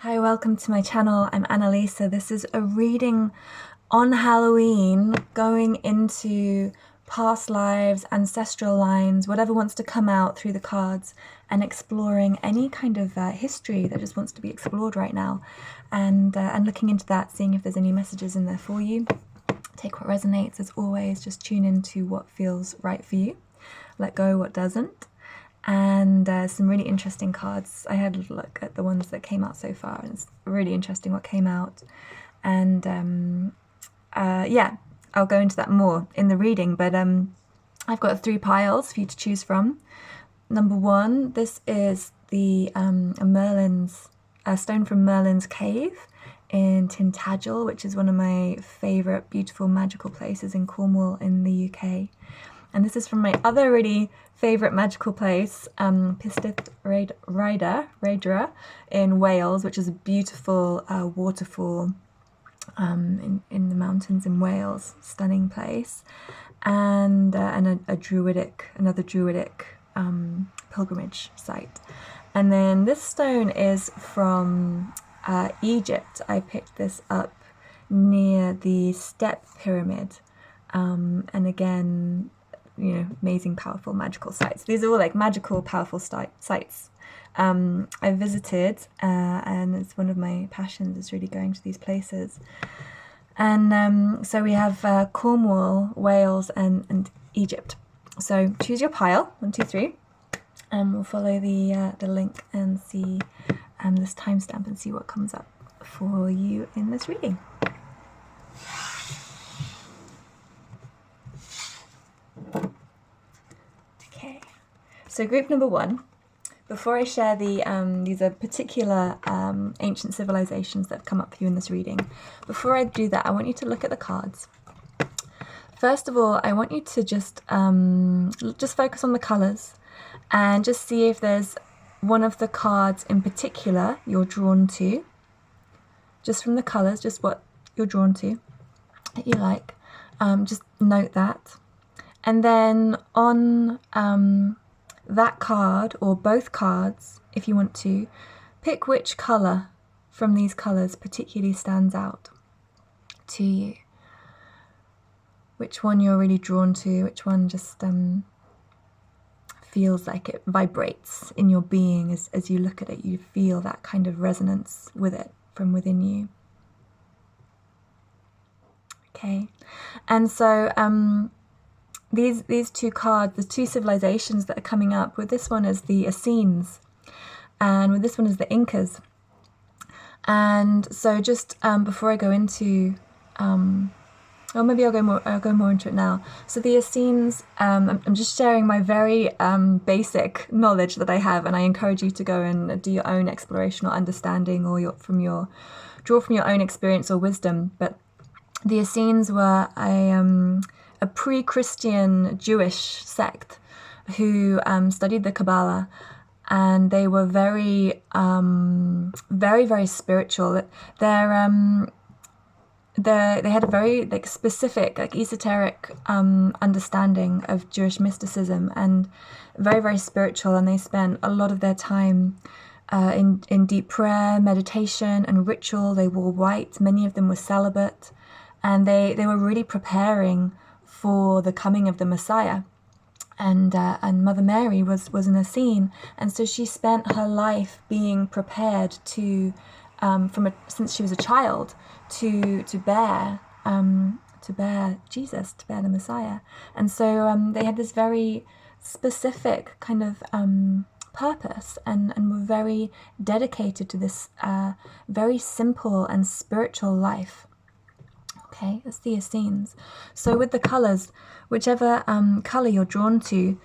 Hi, welcome to my channel. I'm Annalisa. This is a reading on Halloween, going into past lives, ancestral lines, whatever wants to come out through the cards, and exploring any kind of history that just wants to be explored right now, and looking into that, seeing if there's any messages in there for you. Take what resonates. As always, just tune into what feels right for you. Let go what doesn't. And some really interesting cards. I had a look at the ones that came out so far, and it's really interesting what came out. And yeah, I'll go into that more in the reading, but I've got 3 piles for you to choose from. Number 1, this is the a stone from Merlin's cave in Tintagel, which is one of my favourite beautiful magical places in Cornwall in the UK. And this is from my other really favourite magical place, Pistyll Rhaeadr in Wales, which is a beautiful waterfall in the mountains in Wales, stunning place, and another druidic pilgrimage site. And then this stone is from Egypt. I picked this up near the Step Pyramid, and again, you know, amazing, powerful, magical sites. These are all like magical, powerful sites I visited, and it's one of my passions, is really going to these places. And so we have Cornwall, Wales, and Egypt. So choose your pile, 1, 2, 3, and we'll follow the link and see this timestamp and see what comes up for you in this reading. Okay, so group number 1. Before I share these are particular ancient civilizations that have come up for you in this reading. Before I do that, I want you to look at the cards. First of all, I want you to just focus on the colors and just see if there's one of the cards in particular you're drawn to. Just from the colors, just what you're drawn to that you like. Just note that. And then on that card, or both cards, if you want to, pick which colour from these colours particularly stands out to you. Which one you're really drawn to, which one just feels like it vibrates in your being as you look at it. You feel that kind of resonance with it from within you. Okay, and so these 2 cards, the 2 civilizations that are coming up, with this one is the Essenes, and with this one is the Incas. And so just before I go into, or maybe I'll go more into it now. So the Essenes, I'm just sharing my very basic knowledge that I have, and I encourage you to go and do your own exploration or understanding, or draw from your own experience or wisdom. But the Essenes were a pre-Christian Jewish sect who studied the Kabbalah, and they were very, very spiritual. They had a very specific, esoteric understanding of Jewish mysticism, and very spiritual. And they spent a lot of their time in deep prayer, meditation, and ritual. They wore white. Many of them were celibate, and they were really preparing for the coming of the Messiah. And Mother Mary was an Essene, and so she spent her life being prepared to, since she was a child, to bear Jesus, to bear the Messiah. And so they had this very specific kind of purpose, and were very dedicated to this very simple and spiritual life. Okay, that's the Essenes. So with the colours, whichever colour you're drawn to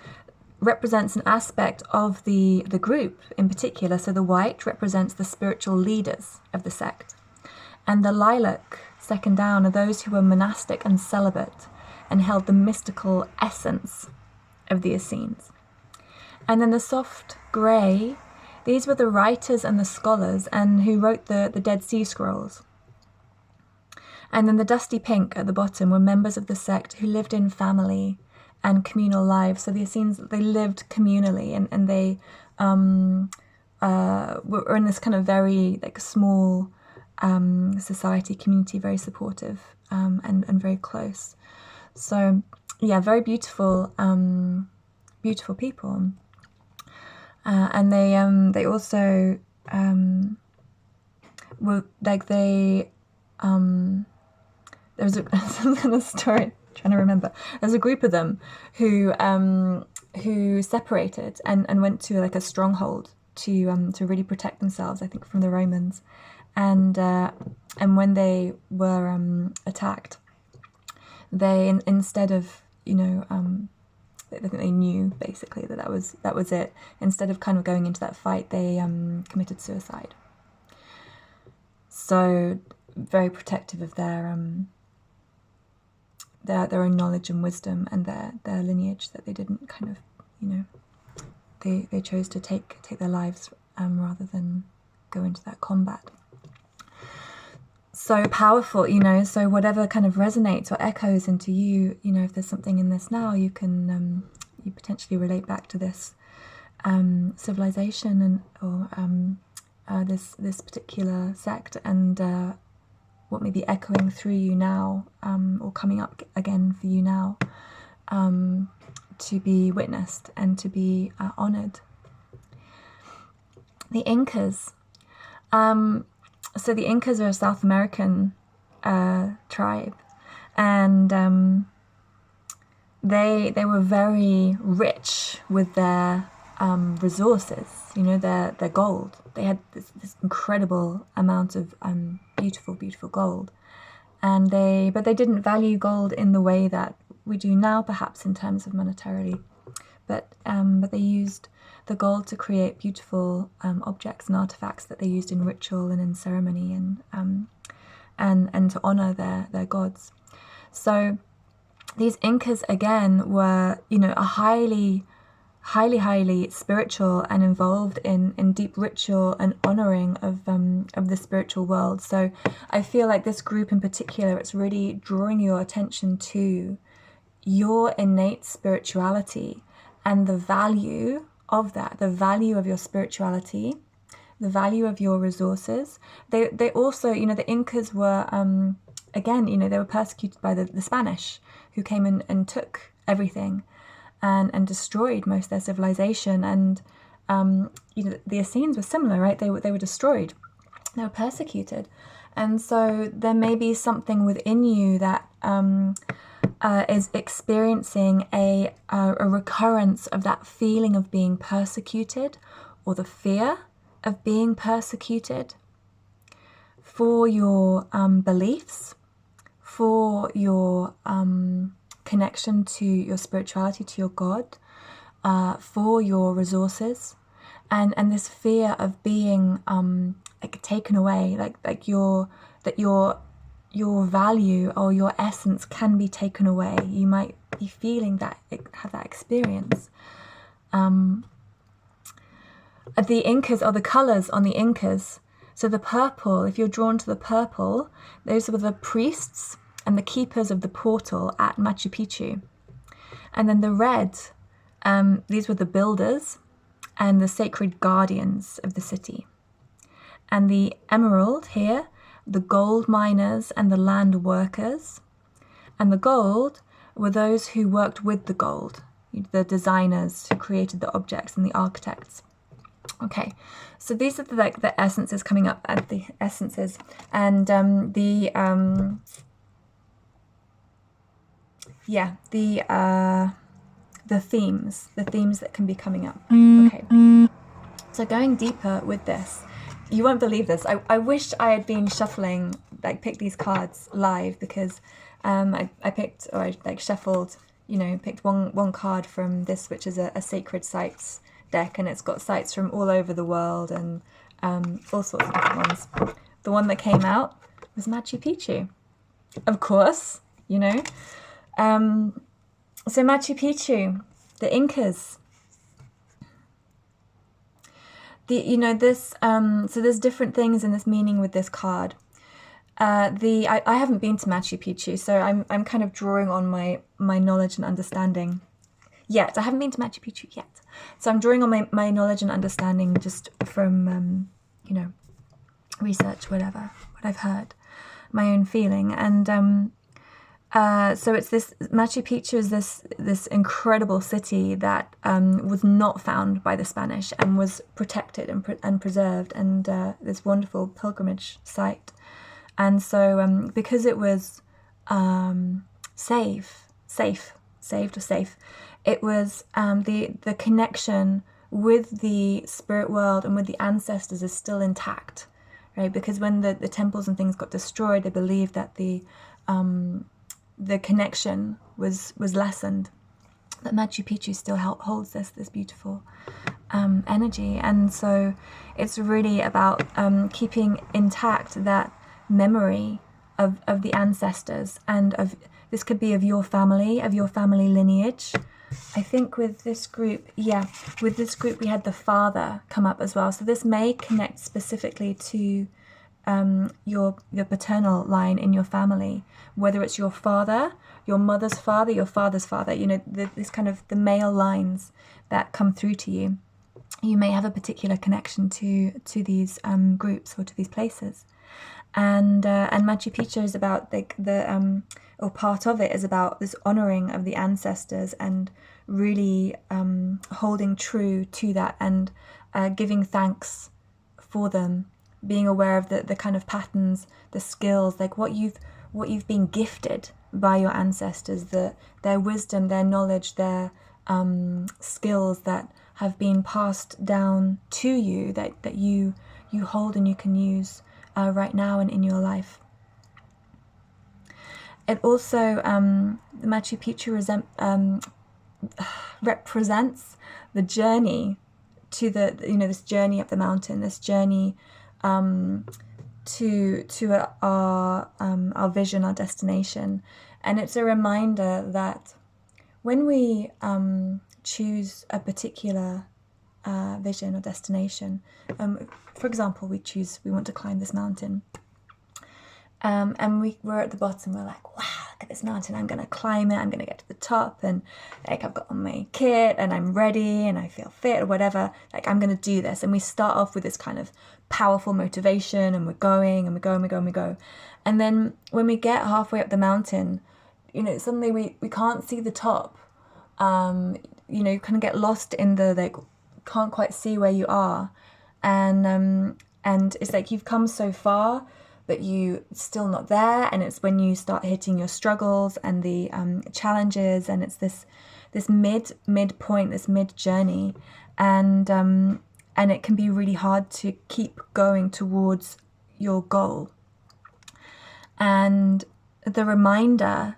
represents an aspect of the group in particular. So the white represents the spiritual leaders of the sect. And the lilac, second down, are those who were monastic and celibate and held the mystical essence of the Essenes. And then the soft grey, these were the writers and the scholars, and who wrote the Dead Sea Scrolls. And then the dusty pink at the bottom were members of the sect who lived in family and communal lives. So the Essenes, they lived communally, and they we're in this kind of very like small society, community, very supportive and very close. So yeah, very beautiful, beautiful people. And they also were like there was some kind of story, I'm trying to remember. There's a group of them who separated and went to like a stronghold to really protect themselves, I think, from the Romans. And when they were attacked, they instead of, you know, I think they knew basically that was it. Instead of kind of going into that fight, they committed suicide. So very protective of their own knowledge and wisdom and their lineage, that they didn't kind of, you know, they chose to take their lives rather than go into that combat. So powerful, you know. So whatever kind of resonates or echoes into you, you know, if there's something in this now, you can you potentially relate back to this civilization and or this particular sect, and what may be echoing through you now, or coming up again for you now, to be witnessed and to be honoured. The Incas. So the Incas are a South American tribe, and they were very rich with their resources, you know, their gold. They had this incredible amount of beautiful gold, and but they didn't value gold in the way that we do now, perhaps in terms of monetarily, but they used the gold to create beautiful objects and artifacts that they used in ritual and in ceremony, and to honor their gods. So these Incas again were, you know, a highly spiritual and involved in deep ritual and honoring of the spiritual world. So I feel like this group in particular, it's really drawing your attention to your innate spirituality and the value of that, the value of your spirituality, the value of your resources. They also, you know, the Incas were again, you know, they were persecuted by the Spanish, who came in and took everything and destroyed most of their civilization. And you know, the Essenes were similar, right? They were destroyed, they were persecuted. And so there may be something within you that is experiencing a recurrence of that feeling of being persecuted, or the fear of being persecuted for your beliefs, for your connection to your spirituality, to your God, for your resources, and this fear of being like taken away, like your value or your essence can be taken away. You might be feeling that, have that experience. The Incas, or the colors on the Incas, so the purple, if you're drawn to the purple, those were the priests and the keepers of the portal at Machu Picchu. And then the red, these were the builders and the sacred guardians of the city. And the emerald here, the gold miners and the land workers. And the gold were those who worked with the gold, the designers who created the objects and the architects. Okay, so these are the essences coming up at the essences, and the themes that can be coming up. Okay, so going deeper with this, you won't believe this. I wish I had been shuffling, like picked these cards live, because I picked, or I like shuffled, you know, picked one card from this, which is a sacred sites deck, and it's got sites from all over the world and all sorts of different ones. The one that came out was Machu Picchu, of course, you know. So Machu Picchu, the Incas. You know, this, so there's different things in this meaning with this card. I haven't been to Machu Picchu, so I'm kind of drawing on my knowledge and understanding. yet. I haven't been to Machu Picchu yet. So I'm drawing on my knowledge and understanding just from, you know, research, whatever, what I've heard, my own feeling. And so it's this, Machu Picchu is this incredible city that was not found by the Spanish and was protected and preserved, and this wonderful pilgrimage site. And so because it was safe, it was the connection with the spirit world and with the ancestors is still intact, right? Because when the temples and things got destroyed, they believed that the connection was lessened. But Machu Picchu still holds this beautiful energy, and so it's really about keeping intact that memory of the ancestors, and of this could be of your family lineage. I think with this group, we had the father come up as well. So this may connect specifically to your paternal line in your family, whether it's your father, your mother's father, your father's father, you know, this kind of the male lines that come through to you. You may have a particular connection to these groups or to these places. And Machu Picchu is about or part of it is about this honoring of the ancestors, and really holding true to that, and giving thanks for them, being aware of the kind of patterns, the skills, like what you've been gifted by your ancestors, their wisdom, their knowledge, their skills that have been passed down to you, that you hold and you can use right now and in your life. It also, the Machu Picchu represents the journey to this journey up the mountain, this journey to our vision, our destination. And it's a reminder that when we choose a particular vision or destination, for example, we want to climb this mountain, and we're at the bottom, we're like, wow, look at this mountain, I'm going to climb it, I'm going to get to the top, and like I've got on my kit and I'm ready and I feel fit or whatever, like I'm going to do this. And we start off with this kind of powerful motivation, and we're going and we go and we go and we go. And then when we get halfway up the mountain, you know, suddenly we can't see the top. You know, you kind of get lost in the, like, can't quite see where you are. And it's like you've come so far, but you still not there. And it's when you start hitting your struggles and the challenges, and it's this midpoint, this mid journey, and it can be really hard to keep going towards your goal. And the reminder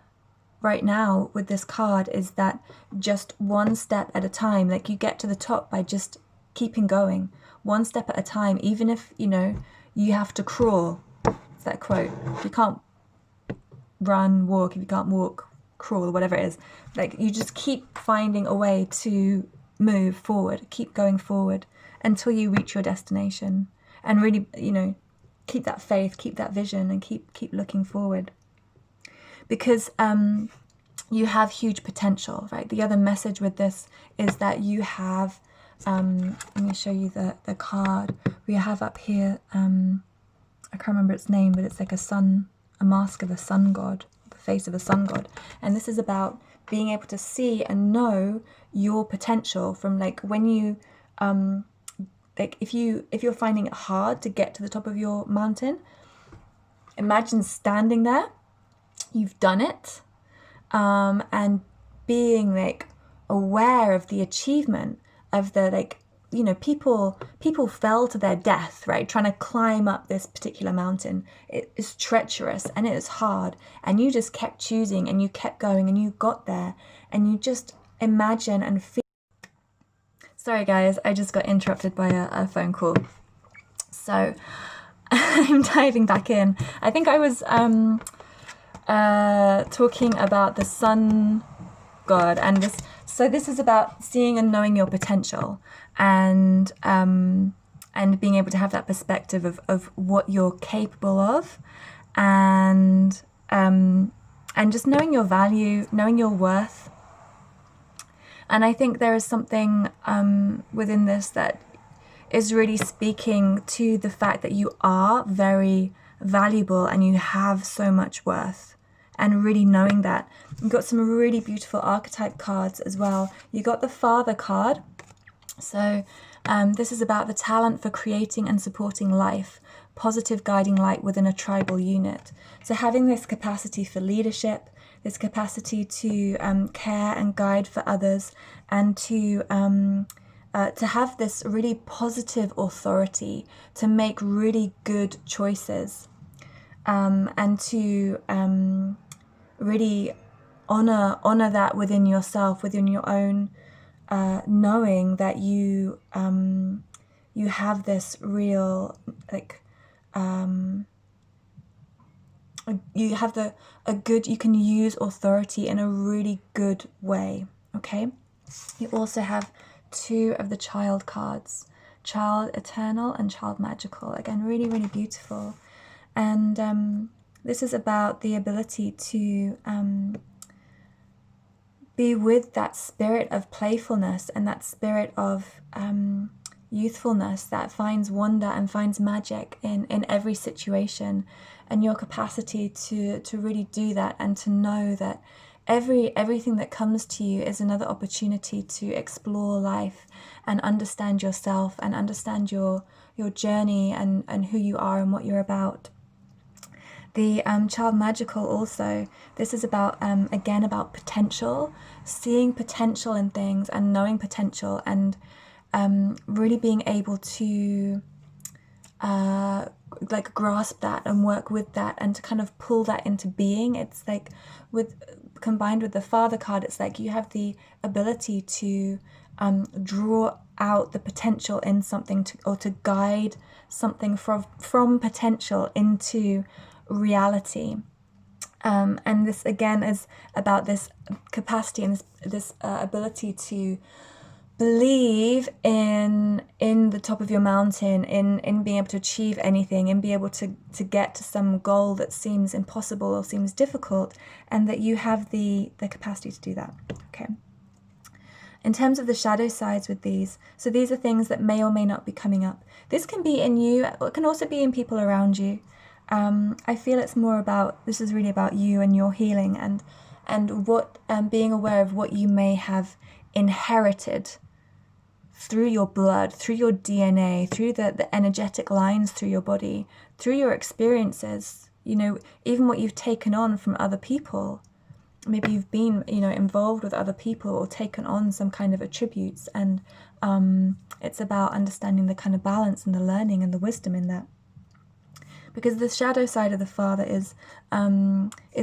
right now with this card is that just one step at a time, like you get to the top by just keeping going, one step at a time, even if, you know, you have to crawl. It's that quote, if you can't run, walk, if you can't walk, crawl, or whatever it is, like you just keep finding a way to move forward, keep going forward until you reach your destination, and really, you know, keep that faith, keep that vision, and keep looking forward, because you have huge potential, right? The other message with this is that you have, let me show you the card we have up here. I can't remember its name, but it's like a mask of a sun god, the face of a sun god. And this is about being able to see and know your potential from, like, when you, like if you're finding it hard to get to the top of your mountain, imagine standing there, you've done it, and being like aware of the achievement of the, like, you know, people fell to their death, right, trying to climb up this particular mountain. It is treacherous and it is hard, and you just kept choosing and you kept going and you got there, and you just imagine and feel. Sorry guys, I just got interrupted by a phone call, so I'm diving back in. I think I was talking about the sun god, and this is about seeing and knowing your potential, and being able to have that perspective of what you're capable of, and just knowing your value, knowing your worth, And I think there is something within this that is really speaking to the fact that you are very valuable and you have so much worth, and really knowing that. You've got some really beautiful archetype cards as well. You got the Father card. So this is about the talent for creating and supporting life, positive guiding light within a tribal unit. So having this capacity for leadership, this capacity to care and guide for others, and to have this really positive authority to make really good choices, and to really honor that within yourself, within your own knowing that you have this real, like, you have you can use authority in a really good way. Okay, you also have 2 of the child cards, child eternal and child magical. Again, really, really beautiful. And this is about the ability to be with that spirit of playfulness and that spirit of youthfulness that finds wonder and finds magic in every situation, and your capacity to really do that, and to know that everything that comes to you is another opportunity to explore life and understand yourself and understand your journey and who you are and what you're about. The child magical also, this is about, again, about potential, seeing potential in things and knowing potential, and really being able to like grasp that and work with that and to kind of pull that into being. It's like combined with the Father card, it's like you have the ability to draw out the potential in something, or to guide something from potential into reality. And this again is about this capacity and this ability to believe in the top of your mountain, in being able to achieve anything, and be able to get to some goal that seems impossible or seems difficult, and that you have the capacity to do that. Okay. In terms of the shadow sides with these, so these are things that may or may not be coming up. This can be in you, it can also be in people around you. I feel it's more about, this is really about you and your healing, and what being aware of what you may have inherited through your blood, through your DNA, through the energetic lines through your body, through your experiences, you know, even what you've taken on from other people. Maybe you've been, you know, involved with other people or taken on some kind of attributes, and it's about understanding the kind of balance and the learning and the wisdom in that. Because the shadow side of the Father is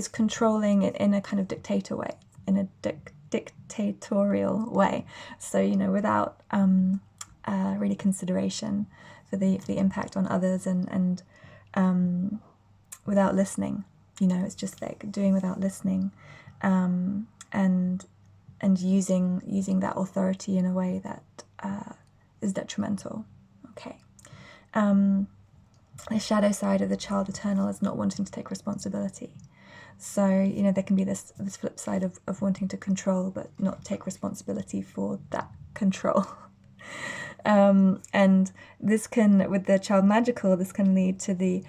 controlling it in a kind of dictatorial way. So, you know, without really consideration for the impact on others, and without listening. You know, it's just like doing without listening, and using that authority in a way that is detrimental. Okay. The shadow side of the child eternal is not wanting to take responsibility. So, you know, there can be this flip side of wanting to control but not take responsibility for that control. And this can, with the child magical, this can lead to the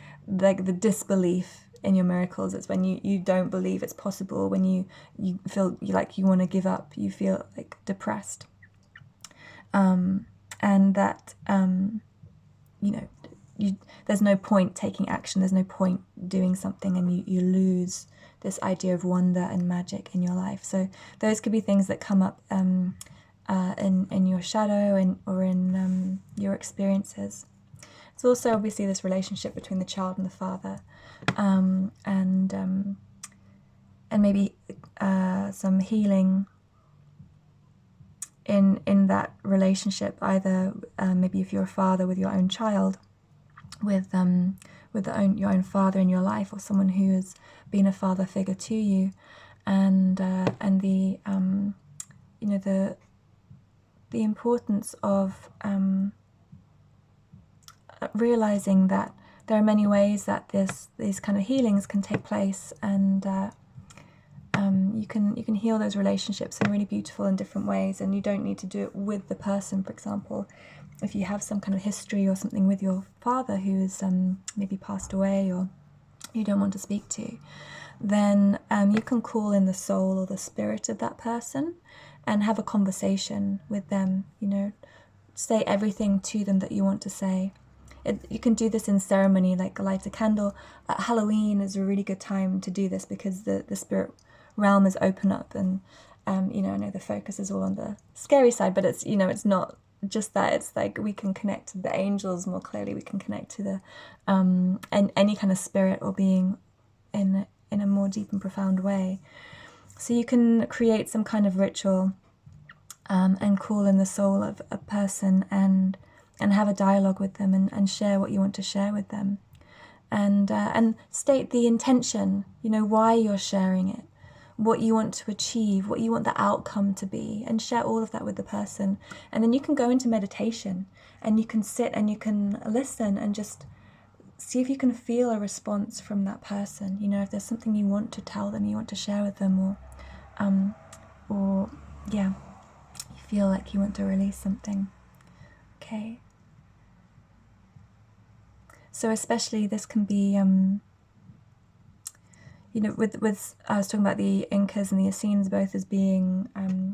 disbelief in your miracles. It's when you don't believe it's possible, when you feel like you want to give up, you feel like depressed. And that, you know, there's no point taking action, there's no point doing something, and you lose this idea of wonder and magic in your life. So those could be things that come up in your shadow or in your experiences. It's also obviously this relationship between the child and the Father, and maybe some healing in that relationship, either maybe if you're a father with your own child, with your own father in your life, or someone who has been a father figure to you, and the you know, the importance of realizing that there are many ways that these kind of healings can take place, and you can heal those relationships in really beautiful and different ways, and you don't need to do it with the person. For example, if you have some kind of history or something with your father who is maybe passed away or you don't want to speak to, then you can call in the soul or the spirit of that person and have a conversation with them, say everything to them that you want to say. You can do this in ceremony, like light a candle. Halloween is a really good time to do this because the spirit realm is open up, and I know the focus is all on the scary side, but it's it's not just that. It's like we can connect to the angels more clearly. We can connect to the and any kind of spirit or being in a more deep and profound way. So you can create some kind of ritual and call in the soul of a person and have a dialogue with them and share what you want to share with them, and state the intention, why you're sharing it, what you want to achieve, what you want the outcome to be, and share all of that with the person. And then you can go into meditation and you can sit and you can listen and just see if you can feel a response from that person. If there's something you want to tell them, you want to share with them, or you feel like you want to release something. Okay. So especially this can be, with I was talking about the Incas and the Essenes both as being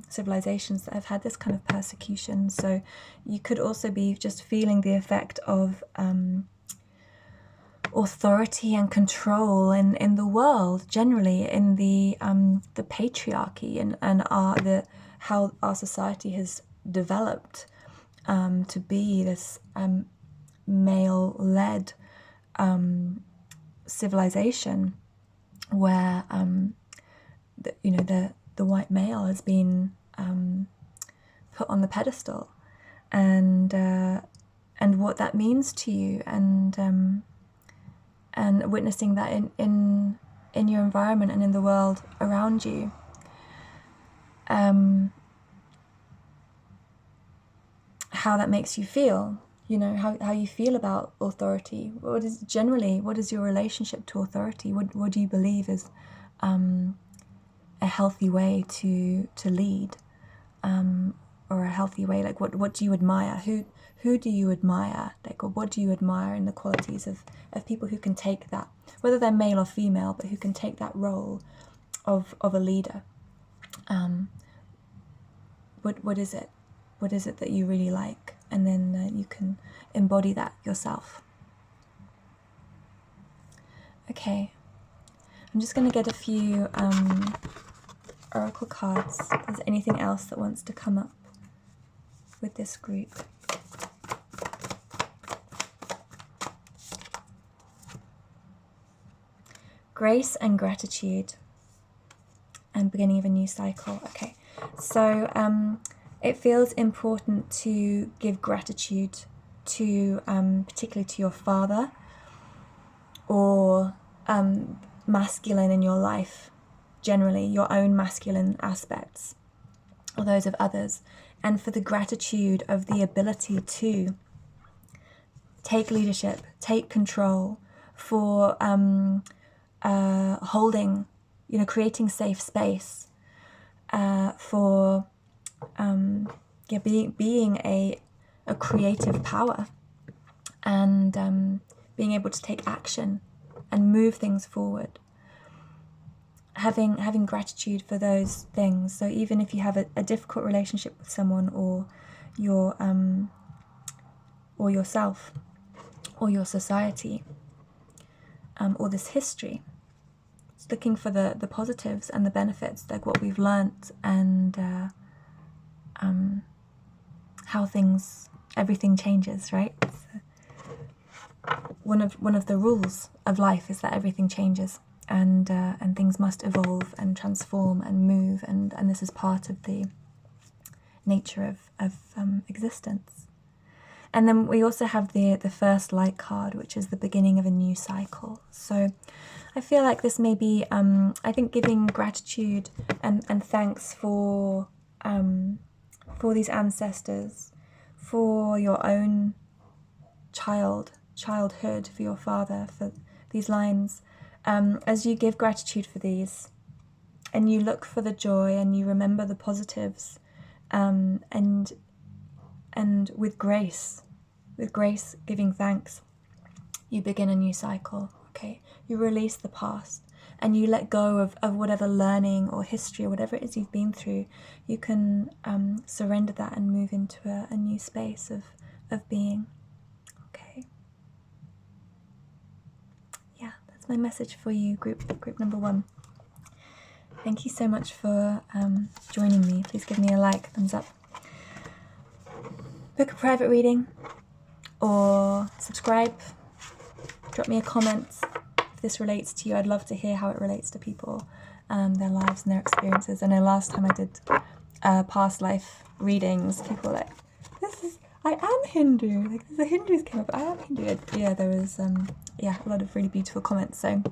civilizations that have had this kind of persecution. So you could also be just feeling the effect of authority and control in the world generally, in the patriarchy and how our society has developed to be this male-led civilization where the white male has been put on the pedestal, and what that means to you, and witnessing that in your environment and in the world around you. How that makes you feel, how you feel about authority. What is your relationship to authority? What do you believe is a healthy way to lead, or a healthy way? Like what do you admire? Who do you admire? Like, or what do you admire in the qualities of people who can take that, whether they're male or female, but who can take that role of a leader? What is it? What is it that you really like? And then you can embody that yourself. Okay, I'm just going to get a few oracle cards. If there's anything else that wants to come up with this group. Grace and gratitude, and beginning of a new cycle. Okay, so it feels important to give gratitude to, particularly to your father, or masculine in your life, generally, your own masculine aspects, or those of others, and for the gratitude of the ability to take leadership, take control, for holding, creating safe space, for being a creative power, and being able to take action and move things forward. Having gratitude for those things. So even if you have a difficult relationship with someone, or yourself, or your society, or this history, it's looking for the positives and the benefits, like what we've learnt, and how everything changes, right? So one of the rules of life is that everything changes, and things must evolve and transform and move, and this is part of the nature of existence. And then we also have the first light card, which is the beginning of a new cycle. So I feel like this may be, I think, giving gratitude and thanks for these ancestors, for your own childhood, for your father, for these lines. As you give gratitude for these, and you look for the joy and you remember the positives, and with grace, giving thanks, you begin a new cycle. Okay, you release the past and you let go of whatever learning or history or whatever it is you've been through. You can surrender that and move into a new space of being. Okay. Yeah, that's my message for you, group number 1. Thank you so much for joining me. Please give me a like, thumbs up. Book a private reading or subscribe. Drop me a comment if this relates to you. I'd love to hear how it relates to people, their lives and their experiences. I know last time I did past life readings, people were like, I am Hindu. Like, the Hindus came up, I am Hindu. Yeah, there was a lot of really beautiful comments. So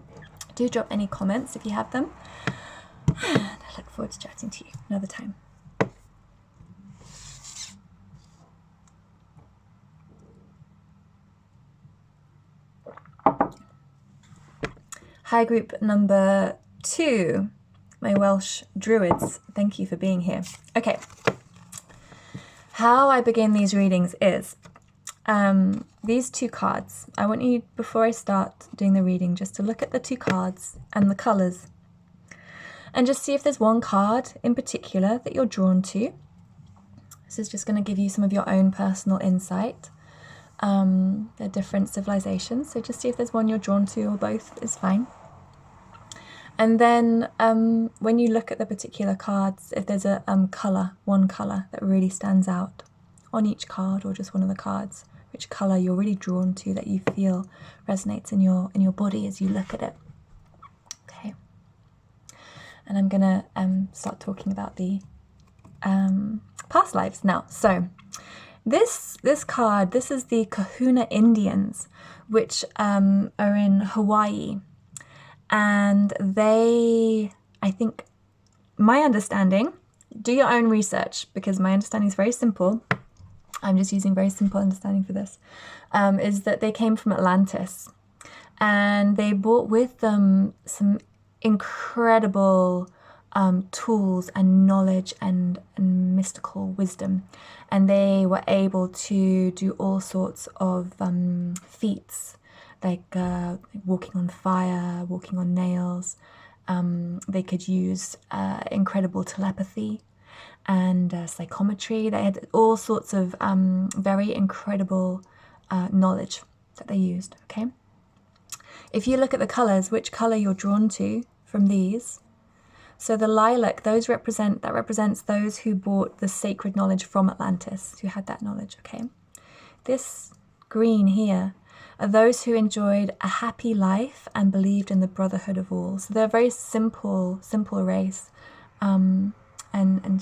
do drop any comments if you have them. And I look forward to chatting to you another time. Hi, group number 2, my Welsh Druids. Thank you for being here. Okay, how I begin these readings is these 2 cards. I want you, before I start doing the reading, just to look at the 2 cards and the colours, and just see if there's one card in particular that you're drawn to. This is just going to give you some of your own personal insight. They're different civilizations, so just see if there's one you're drawn to, or both is fine. And then when you look at the particular cards, if there's a one colour that really stands out on each card, or just one of the cards, which colour you're really drawn to, that you feel resonates in your body as you look at it. Okay. And I'm gonna start talking about the past lives now. So this card, this is the Kahuna Indians, which are in Hawaii. And they, I think, my understanding, do your own research, because my understanding is very simple. I'm just using very simple understanding for this, is that they came from Atlantis. And they brought with them some incredible tools and knowledge and mystical wisdom. And they were able to do all sorts of feats, like walking on fire, walking on nails. They could use incredible telepathy and psychometry. They had all sorts of very incredible knowledge that they used, okay? If you look at the colours, which colour you're drawn to from these, so the lilac, that represents those who brought the sacred knowledge from Atlantis, who had that knowledge, okay? This green here are those who enjoyed a happy life and believed in the brotherhood of all. So they're a very simple race, and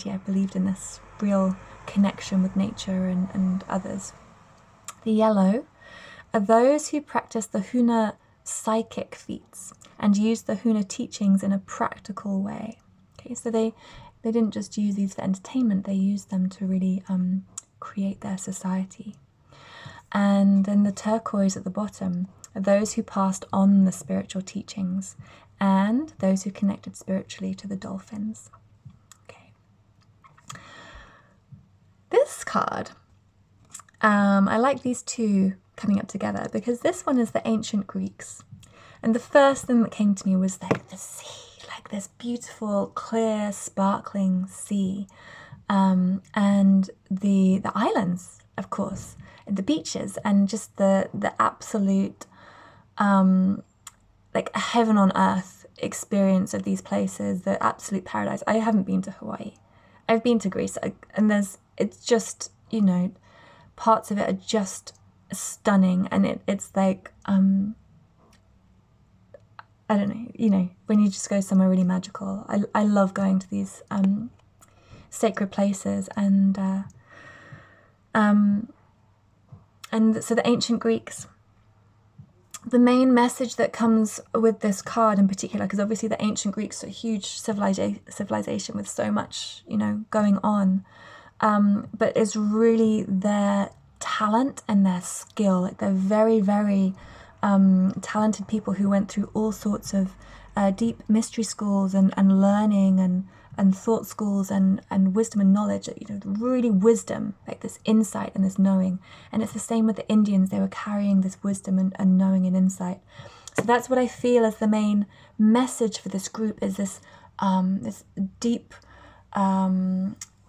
yeah, believed in this real connection with nature and others. The yellow are those who practice the Huna psychic feats and use the Huna teachings in a practical way. Okay, so they didn't just use these for entertainment, they used them to really create their society. And then the turquoise at the bottom are those who passed on the spiritual teachings and those who connected spiritually to the dolphins. Okay. This card, I like these 2 coming up together because this one is the ancient Greeks. And the first thing that came to me was like the sea, like this beautiful, clear, sparkling sea. And the islands, of course, the beaches, and just the absolute like heaven on earth experience of these places, the absolute paradise. I haven't been to Hawaii. I've been to Greece, and it's just, you know, parts of it are just stunning, and it's like I don't know, you know, when you just go somewhere really magical. I love going to these sacred places, and so the ancient Greeks, the main message that comes with this card in particular, because obviously the ancient Greeks are a huge civilization with so much, you know, going on, but it's really their talent and their skill. Like, they're very, very talented people who went through all sorts of deep mystery schools and learning and thought schools and wisdom and knowledge, really wisdom, like this insight and this knowing. And it's the same with the Indians. They were carrying this wisdom and knowing and insight. So that's what I feel as the main message for this group, is this this deep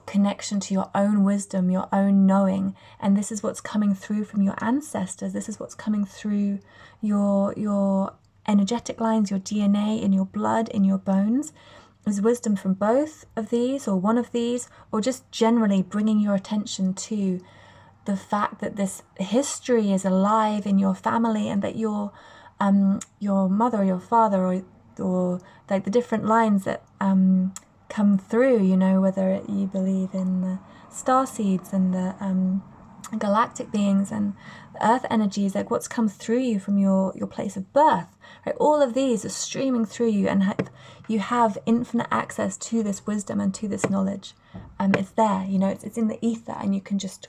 connection to your own wisdom, your own knowing. And this is what's coming through from your ancestors. This is what's coming through your energetic lines, your DNA, in your blood, in your bones. Is wisdom from both of these, or one of these, or just generally bringing your attention to the fact that this history is alive in your family, and that your mother or your father or like the different lines that come through, whether you believe in the star seeds and the galactic beings and the earth energies, like what's come through you from your place of birth, right? All of these are streaming through you, and you have infinite access to this wisdom and to this knowledge. It's there, it's in the ether, and you can just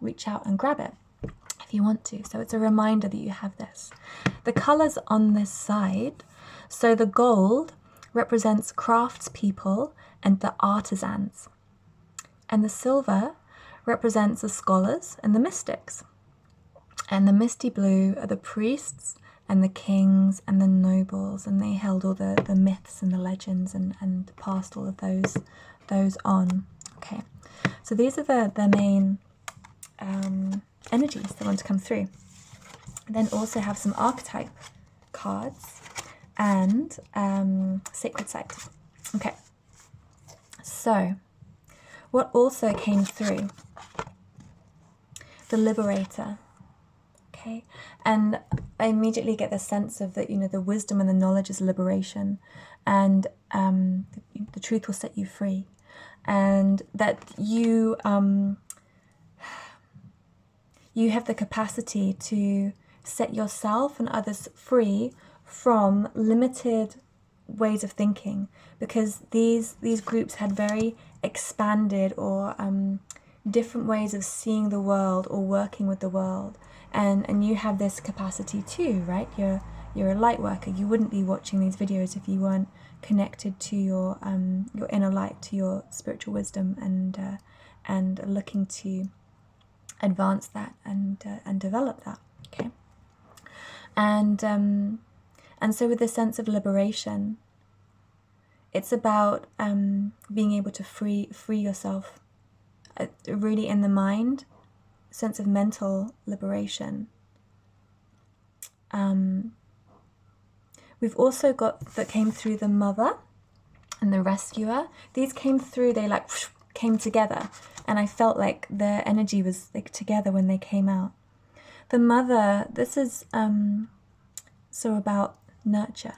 reach out and grab it if you want to. So it's a reminder that you have this. The colors on this side, so the gold represents craftspeople and the artisans, and the silver represents the scholars and the mystics, and the misty blue are the priests and the kings and the nobles, and they held all the myths and the legends and passed all of those on. Okay, so these are the main energies that want to come through. Then also have some archetype cards and sacred site. Okay, so what also came through? The liberator. Okay, and I immediately get the sense of that, the wisdom and the knowledge is liberation, and the truth will set you free, and that you have the capacity to set yourself and others free from limited ways of thinking, because these groups had very expanded or different ways of seeing the world or working with the world, and you have this capacity too, right? You're a light worker. You wouldn't be watching these videos if you weren't connected to your inner light, to your spiritual wisdom, and looking to advance that and develop that. Okay, and so with this sense of liberation, it's about being able to free yourself, really in the mind, sense of mental liberation. We've also got that came through the mother and the rescuer. These came through, they like came together, and I felt like their energy was like together when they came out. The mother, this is so about nurture,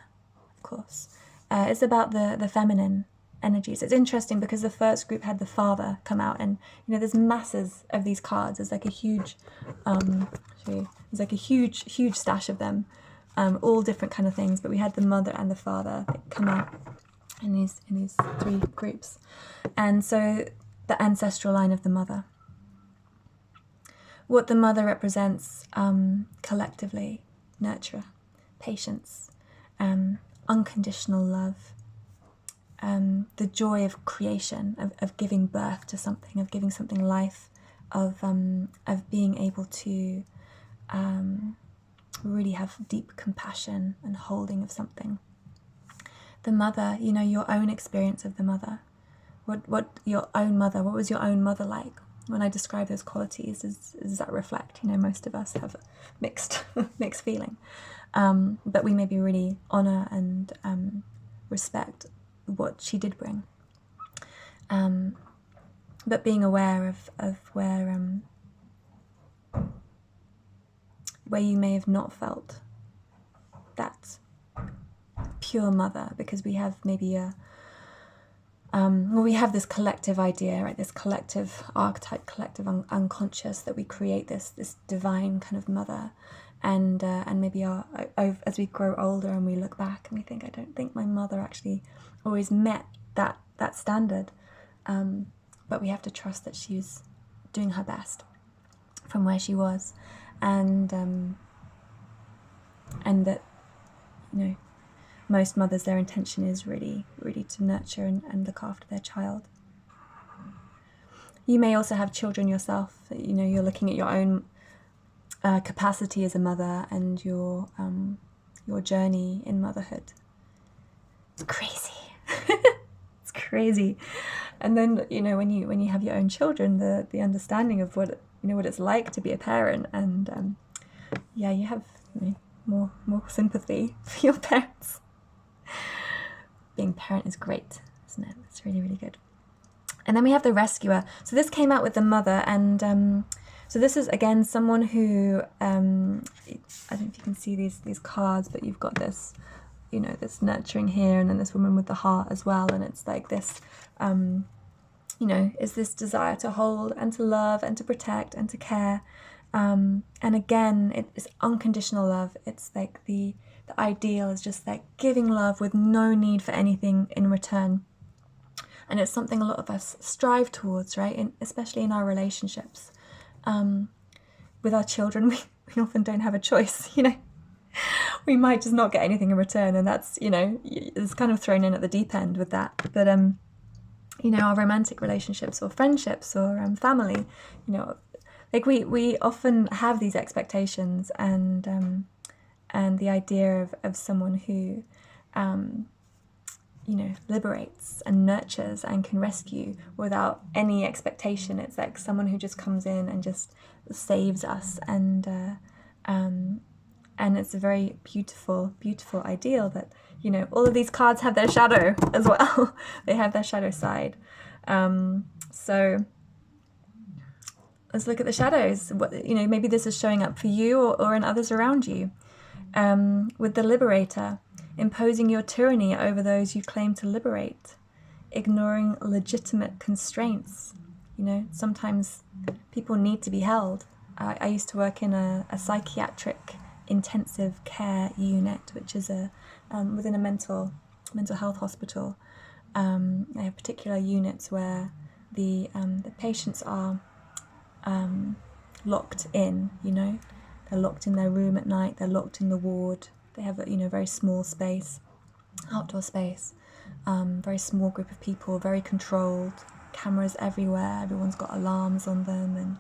of course. It's about the feminine energies. It's interesting because the first group had the father come out, and there's masses of these cards. There's like a huge there's like a huge stash of them, all different kind of things, but we had the mother and the father come out in these three groups. And so the ancestral line of the mother, what the mother represents collectively: nurture, patience, unconditional love, the joy of creation, of giving birth to something, of giving something life, of being able to really have deep compassion and holding of something. The mother, your own experience of the mother. What your own mother, what was your own mother like? When I describe those qualities, does that reflect? Most of us have a mixed feeling. But we maybe really honour and respect what she did bring. But being aware of where you may have not felt that pure mother, because we have maybe we have this collective idea, right? This collective archetype, collective unconscious, that we create this divine kind of mother, and maybe as we grow older and we look back and we think, I don't think my mother actually always met that standard, but we have to trust that she was doing her best from where she was, and that most mothers, their intention is really, really to nurture and look after their child. You may also have children yourself. You're looking at your own capacity as a mother and your journey in motherhood. It's crazy. It's crazy. And then when you have your own children, the understanding of what it's like to be a parent, and you have more sympathy for your parents. Being a parent is great, isn't it? It's really, really good. And then we have the rescuer. So this came out with the mother, and so this is again someone who I don't know if you can see these cards, but you've got this, this nurturing here, and then this woman with the heart as well, and it's like this, is this desire to hold and to love and to protect and to care, and again it is unconditional love. It's like the ideal is just like giving love with no need for anything in return. And it's something a lot of us strive towards, right? And especially in our relationships. With our children, we often don't have a choice, We might just not get anything in return, and that's, it's kind of thrown in at the deep end with that. But, our romantic relationships or friendships or family, like we often have these expectations and the idea of someone who, liberates and nurtures and can rescue without any expectation. It's like someone who just comes in and just saves us, and it's a very beautiful, beautiful ideal that, all of these cards have their shadow as well. They have their shadow side. So let's look at the shadows. Maybe this is showing up for you or in others around you. With the liberator, imposing your tyranny over those you claim to liberate, ignoring legitimate constraints. Sometimes people need to be held. I used to work in a psychiatric intensive care unit, which is within a mental health hospital. They have particular units where the patients are locked in. They're locked in their room at night. They're locked in the ward. They have a very small space, outdoor space, very small group of people, very controlled, cameras everywhere. Everyone's got alarms on them,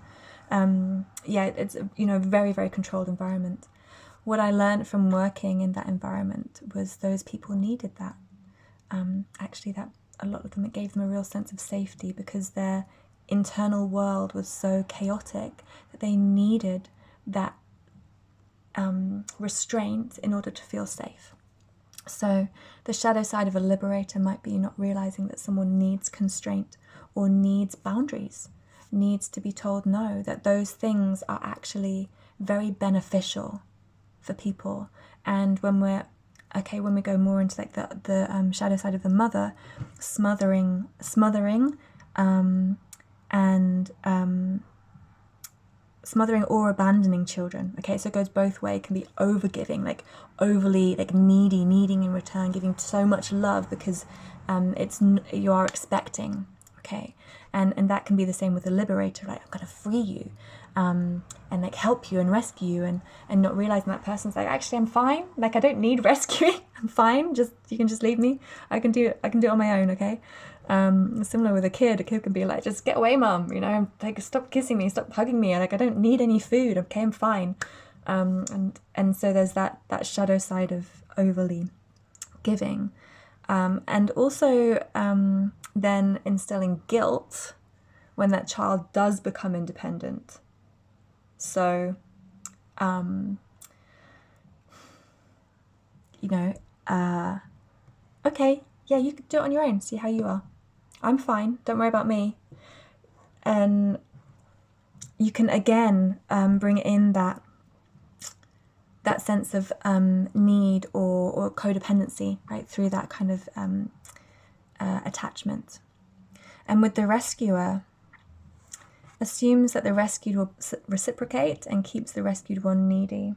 and it's a very, very controlled environment. What I learned from working in that environment was those people needed that. Actually, that a lot of them, it gave them a real sense of safety because their internal world was so chaotic that they needed that restraint in order to feel safe. So the shadow side of a liberator might be not realizing that someone needs constraint or needs boundaries, needs to be told no, that those things are actually very beneficial for people. And when we go more into like the shadow side of the mother, smothering or abandoning children. Okay, so it goes both ways. It can be overgiving, like overly like needing in return, giving so much love because you are expecting. Okay, and that can be the same with the liberator. Like, I'm gonna free you, and like help you and rescue you, and not realizing that person's like, actually I'm fine. Like, I don't need rescuing. I'm fine. You can just leave me. I can do it on my own. Okay. Similar with a kid can be like, just get away, mum, like, stop kissing me, stop hugging me, like, I don't need any food, okay, I'm fine. And so there's that shadow side of overly giving, and also then instilling guilt when that child does become independent. So okay, yeah, you can do it on your own, see how you are. I'm fine, don't worry about me. And you can again bring in that sense of need or codependency, right, through that kind of attachment. And with the rescuer, assumes that the rescued will reciprocate and keeps the rescued one needy.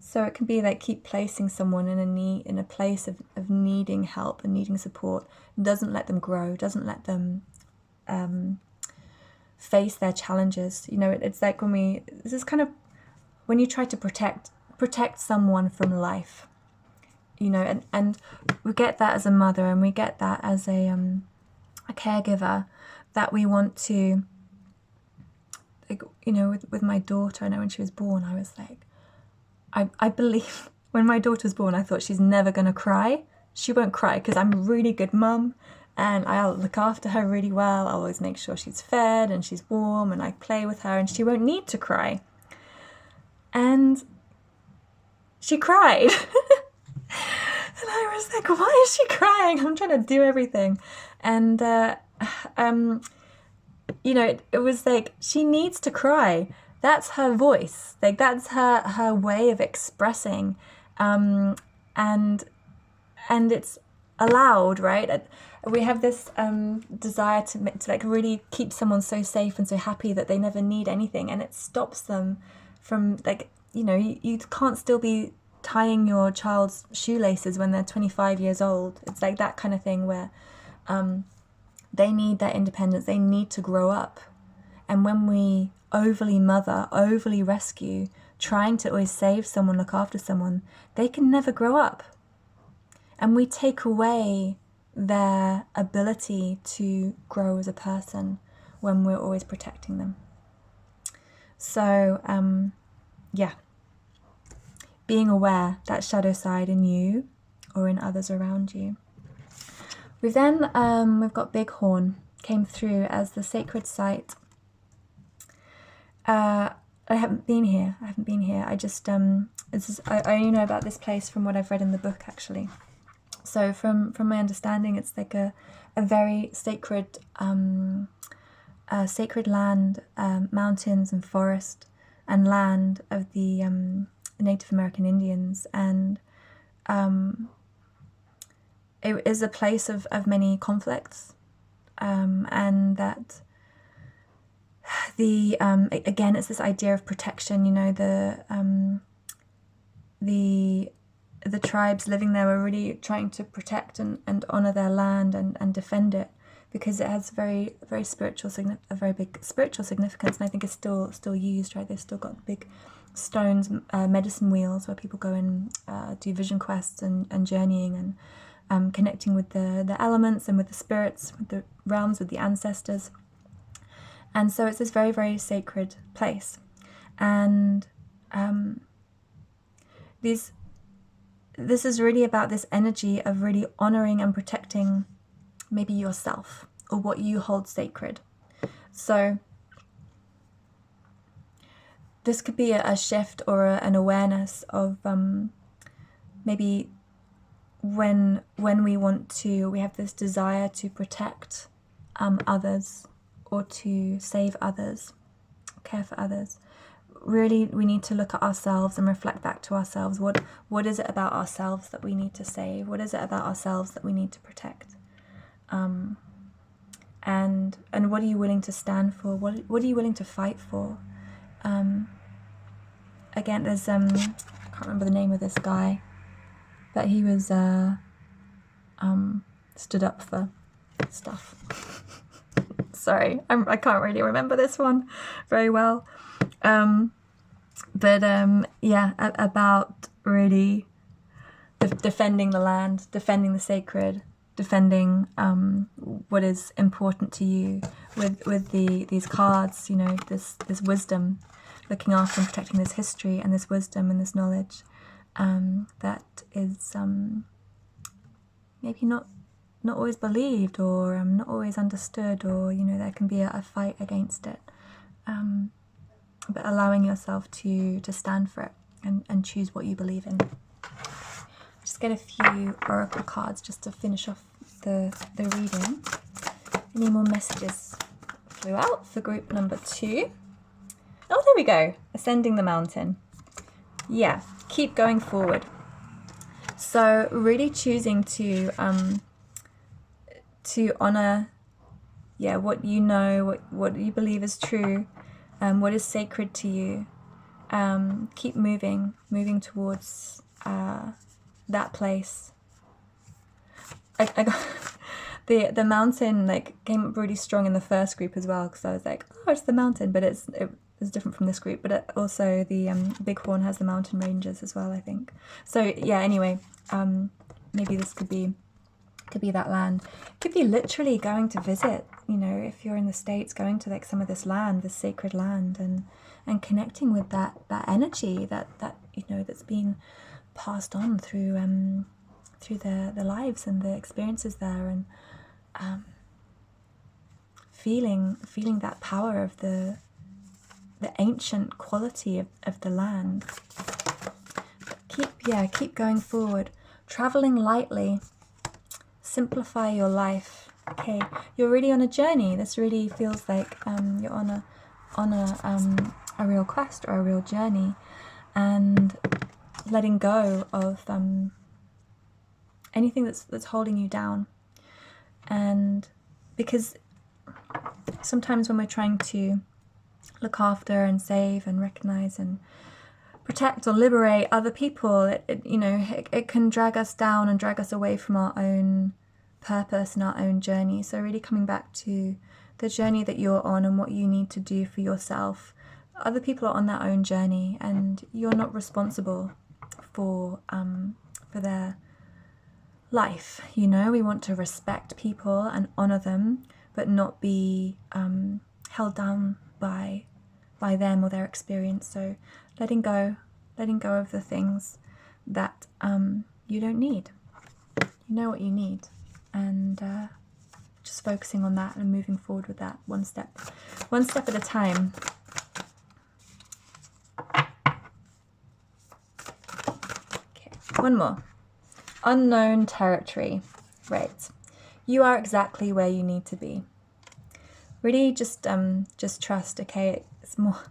So it can be like keep placing someone in a place of needing help and needing support, doesn't let them grow, doesn't let them face their challenges. It's like when you try to protect someone from life, you know, and we get that as a mother, and we get that as a caregiver, that we want to, like, you know, with my daughter, I know when she was born, I was like, I believe when my daughter was born, I thought she's never going to cry. She won't cry because I'm a really good mum and I'll look after her really well. I'll always make sure she's fed and she's warm and I play with her and she won't need to cry. And she cried. And I was like, why is she crying? I'm trying to do everything. And, you know, it was like, she needs to cry. That's her voice. Like, that's her way of expressing. And it's allowed, right? We have this desire to like really keep someone so safe and so happy that they never need anything. And it stops them from, like, you know, you can't still be tying your child's shoelaces when they're 25 years old. It's like that kind of thing where they need their independence. They need to grow up. And when we overly mother, overly rescue, trying to always save someone, look after someone, they can never grow up. And we take away their ability to grow as a person when we're always protecting them. So, yeah. Being aware, that shadow side in you or in others around you. We've got Bighorn, came through as the sacred site. I haven't been here. I just, I only know about this place from what I've read in the book, actually. So from my understanding, it's like a very sacred, sacred land, mountains and forest and land of the Native American Indians. And it is a place of many conflicts, and that again, it's this idea of protection. You know, the tribes living there were really trying to protect and honor their land and defend it, because it has a very big spiritual significance, and I think it's still used, right? They've still got big stones, medicine wheels, where people go and do vision quests and journeying and connecting with the elements and with the spirits, with the realms, with the ancestors. And so it's this very, very sacred place. And this is really about this energy of really honoring and protecting maybe yourself or what you hold sacred. So this could be a shift or an awareness of maybe when we have this desire to protect others or to save others, care for others. Really, we need to look at ourselves and reflect back to ourselves. What is it about ourselves that we need to save? What is it about ourselves that we need to protect? And what are you willing to stand for? What are you willing to fight for? Again, there's I can't remember the name of this guy, but he was stood up for stuff. Sorry, I can't really remember this one very well. Yeah, about really defending the land, defending the sacred, defending what is important to you with these cards, you know, this wisdom, looking after and protecting this history and this wisdom and this knowledge that is maybe not always believed or not always understood, or, you know, there can be a fight against it. But allowing yourself to stand for it and choose what you believe in. Just get a few oracle cards just to finish off the reading. Any more messages flew out for group number 2? Oh, there we go. Ascending the mountain. Yeah, keep going forward. So really choosing to honor, yeah, what you know, what you believe is true, what is sacred to you. Keep moving towards that place. I got the mountain, like, came up really strong in the first group as well, because I was like, oh, it's the mountain, but it was different from this group. But also the Bighorn has the mountain ranges as well, I think. So yeah, anyway, Maybe this could be that land. It could be literally going to visit, you know, if you're in the States, going to like some of this land, this sacred land, and connecting with that energy that you know, that's been passed on through the lives and the experiences there, and feeling that power of the ancient quality of the land. Keep going forward, traveling lightly. Simplify your life. Okay, you're really on a journey. This really feels like you're on a real quest or a real journey, and letting go of anything that's holding you down. And because sometimes when we're trying to look after and save and recognize and protect or liberate other people, it can drag us down and drag us away from our own purpose and our own journey. So really coming back to the journey that you're on and what you need to do for yourself. Other people are on their own journey, and you're not responsible for their life. You know, we want to respect people and honor them, but not be held down by them or their experience. So letting go of the things that you don't need. You know what you need, and just focusing on that and moving forward with that, one step at a time. Okay, one more. Unknown territory. Right. You are exactly where you need to be. Really just trust, okay? It's more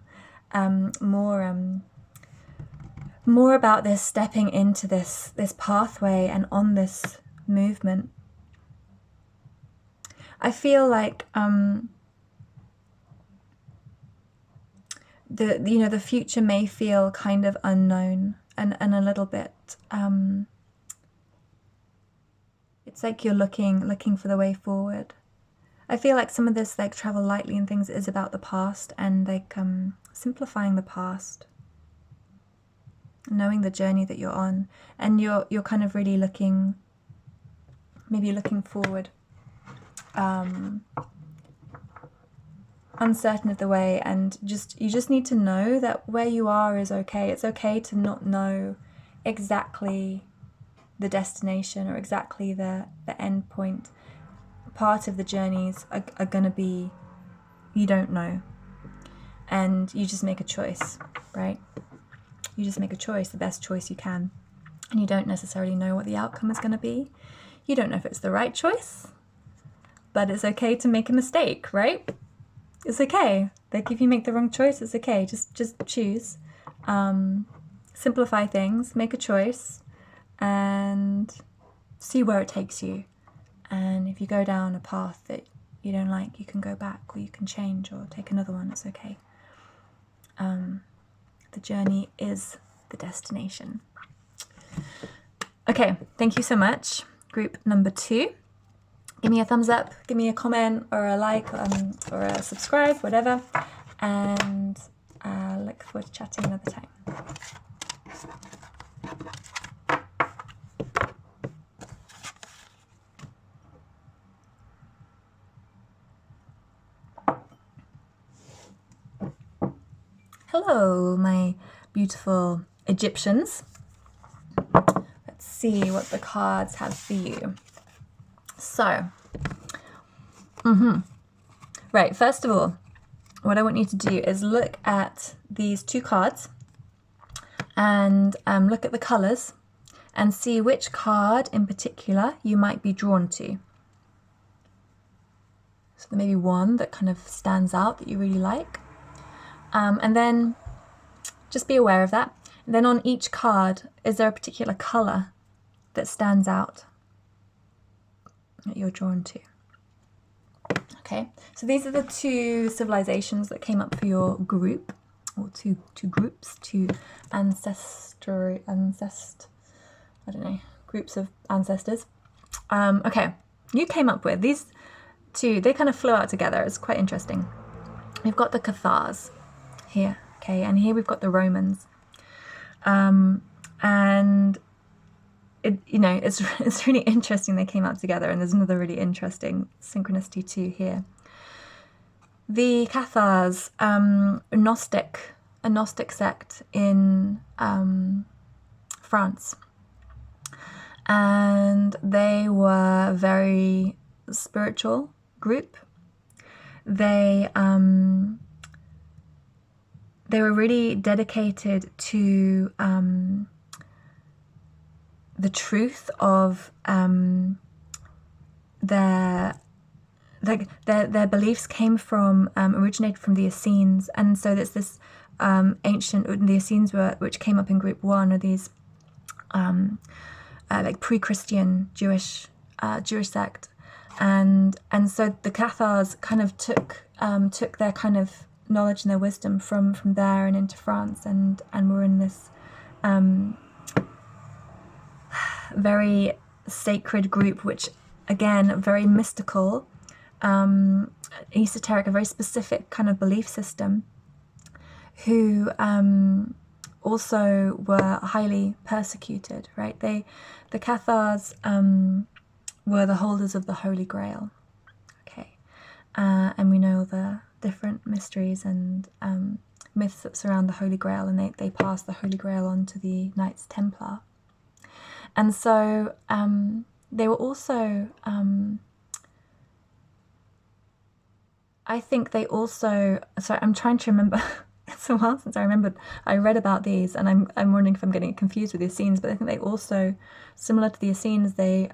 about this stepping into this pathway and on this movement. I feel like the future may feel kind of unknown and a little bit it's like you're looking for the way forward. I feel like some of this, like travel lightly and things, is about the past, and like simplifying the past, knowing the journey that you're on, and you're kind of really looking forward, uncertain of the way, and you just need to know that where you are is okay. It's okay to not know exactly the destination or exactly the end point. Part of the journeys are going to be, you don't know, and you just make a choice, right? You just make a choice, the best choice you can, and you don't necessarily know what the outcome is going to be. You don't know if it's the right choice, but it's okay to make a mistake, right? It's okay. Like if you make the wrong choice, it's okay. Just choose. Simplify things, make a choice, and see where it takes you. And if you go down a path that you don't like, you can go back, or you can change or take another one. It's okay. The journey is the destination. Okay, thank you so much. Group number 2. Give me a thumbs up, give me a comment or a like or a subscribe, whatever. And I look forward to chatting another time. Hello, my beautiful Egyptians. Let's see what the cards have for you. So, right, first of all, what I want you to do is look at these 2 cards and look at the colours and see which card in particular you might be drawn to. So there may be one that kind of stands out that you really like. And then just be aware of that. And then on each card, is there a particular colour that stands out that you're drawn to? Okay, so these are the 2 civilizations that came up for your group, or two groups, 2 groups of ancestors. Okay, you came up with these 2, they kind of flew out together. It's quite interesting. We've got the Cathars here, okay, and here we've got the Romans, and it's really interesting they came out together, and there's another really interesting synchronicity too here. The Cathars, a Gnostic sect in France, and they were a very spiritual group. They were really dedicated to the truth of their beliefs originated from the Essenes, and so there's this the Essenes which came up in group 1, are these like pre-Christian Jewish sect, and so the Cathars kind of took their kind of knowledge and their wisdom from there and into France, and were in this very sacred group, which again very mystical, esoteric, a very specific kind of belief system, who also were highly persecuted, right? The Cathars were the holders of the Holy Grail, okay, and we know the different mysteries and myths that surround the Holy Grail, and they passed the Holy Grail on to the Knights Templar. And so they were also, I think they also, sorry, I'm trying to remember, it's a while since I remembered, I read about these, and I'm wondering if I'm getting it confused with the Essenes, but I think they also, similar to the Essenes, they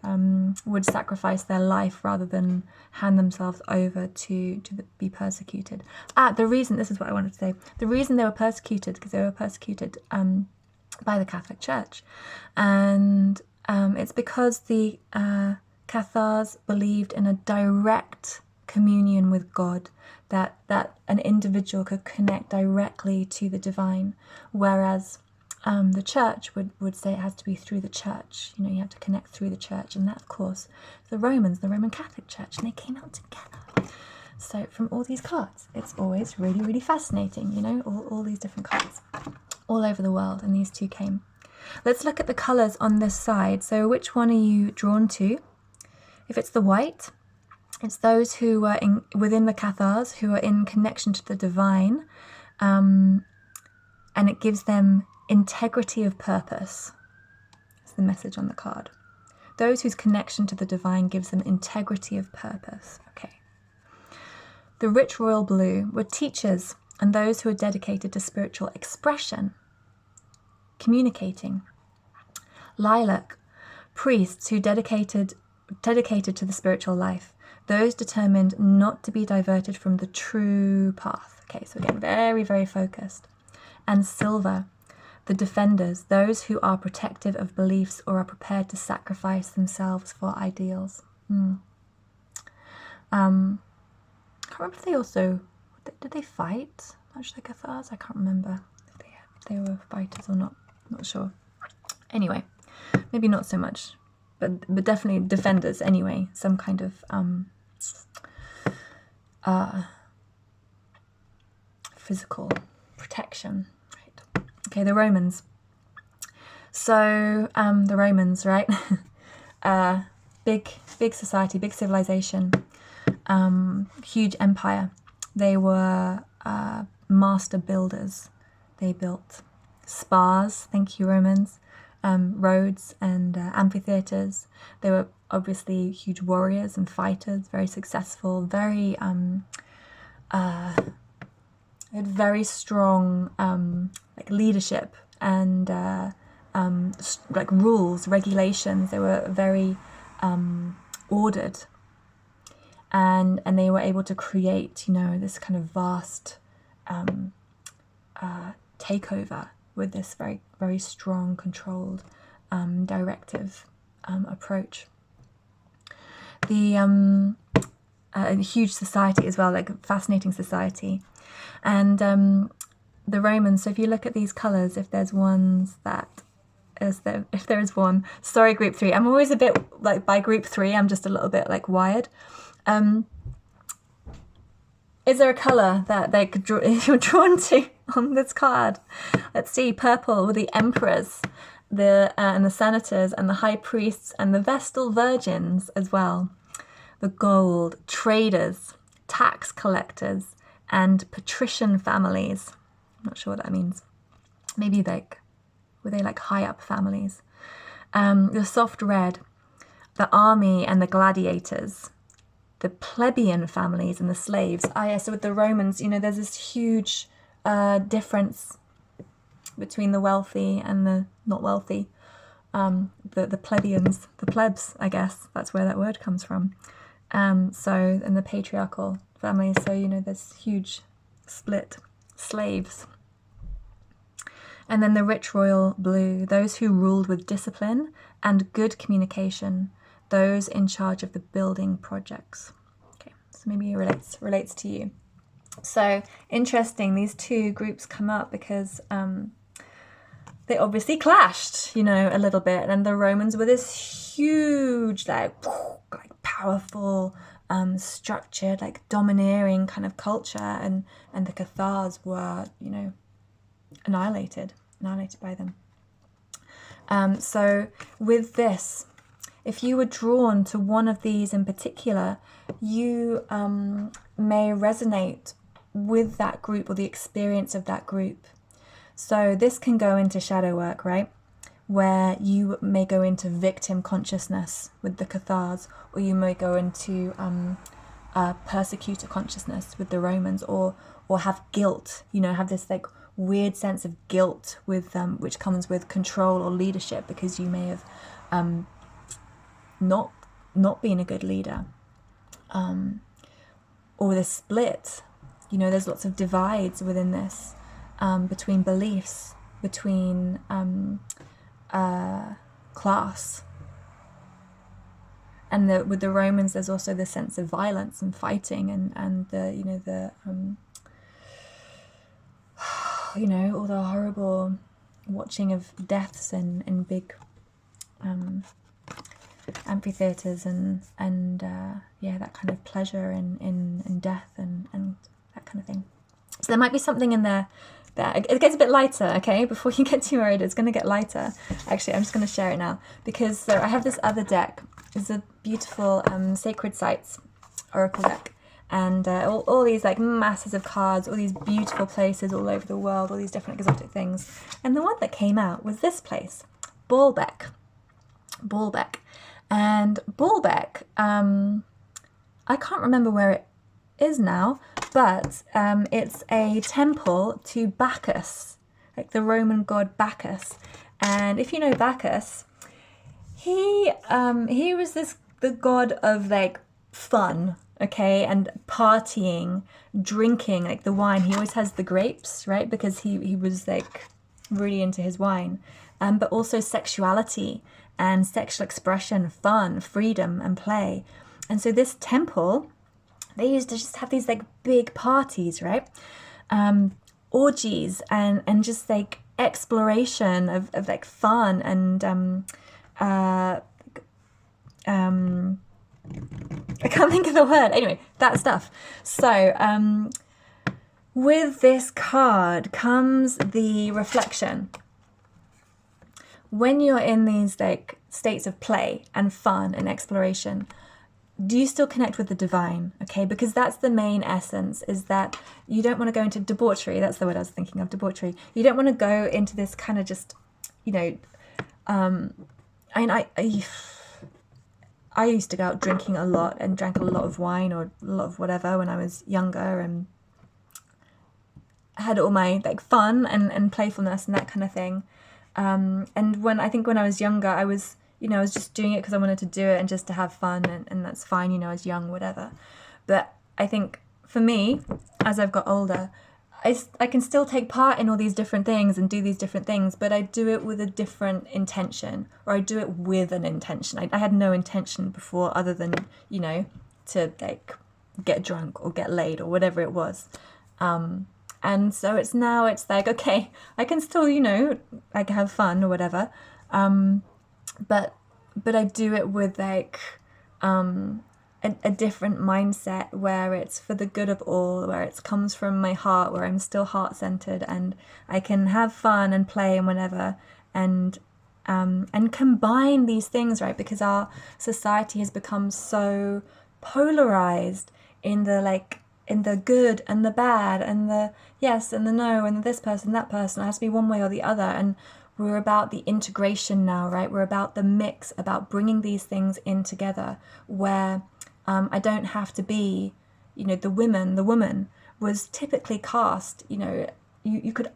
would sacrifice their life rather than hand themselves over to be persecuted. This is what I wanted to say, the reason they were persecuted, because they were persecuted by the Catholic Church, and it's because the Cathars believed in a direct communion with God, that an individual could connect directly to the divine, whereas the Church would say it has to be through the Church. You have to connect through the Church, and that, of course, the Roman Catholic Church, and they came out together. So from all these cards, it's always really, really fascinating, all these different cards all over the world, and these two came. Let's look at the colours on this side. So which one are you drawn to? If it's the white, it's those who are within the Cathars, who are in connection to the divine, and it gives them integrity of purpose. That's the message on the card. Those whose connection to the divine gives them integrity of purpose. Okay. The rich royal blue were teachers and those who are dedicated to spiritual expression, communicating. Lilac, priests who dedicated to the spiritual life, those determined not to be diverted from the true path. Okay, so again, very, very focused. And silver, the defenders, those who are protective of beliefs or are prepared to sacrifice themselves for ideals. I can't remember if they also, did they fight much like Cathars? I can't remember if they were fighters or not. Not sure. Anyway, maybe not so much, but definitely defenders anyway. Some kind of physical protection. Right. Okay, the Romans. So the Romans, right? Big society, big civilization, huge empire. They were master builders. They built spas, thank you Romans, roads and amphitheaters. They were obviously huge warriors and fighters, very successful, very had very strong like leadership and like rules, regulations. They were very ordered, and they were able to create, this kind of vast takeover with this very, very strong, controlled, directive approach. The huge society as well, like fascinating society. And the Romans, so if you look at these colours, if there's ones that, if there is one, sorry group 3, I'm always a bit, like by group 3, I'm just a little bit like wired. Is there a colour that you're drawn to on this card? Let's see, purple with the emperors. and the senators and the high priests and the Vestal virgins as well. The gold, traders, tax collectors, and patrician families. I'm not sure what that means. Maybe were they like high up families? The soft red, the army and the gladiators, the plebeian families and the slaves. Yeah, so with the Romans, there's this huge difference between the wealthy and the not wealthy. The plebeians, the plebs, I guess, that's where that word comes from. And the patriarchal families, so, there's huge split. Slaves. And then the rich royal blue, those who ruled with discipline and good communication, those in charge of the building projects. Okay, so maybe it relates to you. So interesting, these two groups come up because they obviously clashed, a little bit. And the Romans were this huge, like powerful, structured, like domineering kind of culture, and the Cathars were, annihilated by them. So with this, if you were drawn to one of these in particular, you may resonate with that group or the experience of that group. So this can go into shadow work, right? Where you may go into victim consciousness with the Cathars, or you may go into persecutor consciousness with the Romans, or have guilt, have this like weird sense of guilt with which comes with control or leadership, because you may have not been a good leader, or the split. There's lots of divides within this, between beliefs, between class. And with the Romans, there's also the sense of violence and fighting, and the all the horrible watching of deaths in big amphitheaters, and that kind of pleasure in death and that kind of thing. So there might be something in there that it gets a bit lighter, okay? Before you get too worried, it's going to get lighter. Actually, I'm just going to share it now, because I have this other deck. It's a beautiful Sacred Sites Oracle deck, and all these like masses of cards, all these beautiful places all over the world, all these different exotic things. And the one that came out was this place, Baalbek. And Baalbek, I can't remember where it is now, but it's a temple to Bacchus, like the Roman god Bacchus. And if you know Bacchus, he was the god of like fun, okay, and partying, drinking, like the wine. He always has the grapes, right? Because he was like really into his wine, but also sexuality and sexual expression, fun, freedom, and play. And so this temple, they used to just have these like big parties, right? Orgies and just like exploration of like fun and I can't think of the word. Anyway, that stuff. So with this card comes the reflection. When you're in these like states of play and fun and exploration, do you still connect with the divine? Okay, because that's the main essence, is that you don't want to go into debauchery. That's the word I was thinking of, debauchery. You don't want to go into this kind of just, I used to go out drinking a lot and drank a lot of wine or a lot of whatever when I was younger, and had all my like fun and playfulness and that kind of thing. And when I was younger, I was just doing it because I wanted to do it and just to have fun, and that's fine, I was young, whatever. But I think for me, as I've got older, I can still take part in all these different things and do these different things, but I do it with a different intention, or I do it with an intention. I had no intention before other than, to like get drunk or get laid or whatever it was. And so it's like, okay, I can still, like have fun or whatever. But I do it with like a different mindset, where it's for the good of all, where it comes from my heart, where I'm still heart-centered and I can have fun and play and whatever, and and combine these things, right? Because our society has become so polarized in the good and the bad and the yes and the no and this person, that person. It has to be one way or the other. And we're about the integration now, right? We're about the mix, about bringing these things in together, where I don't have to be, the woman was typically cast, you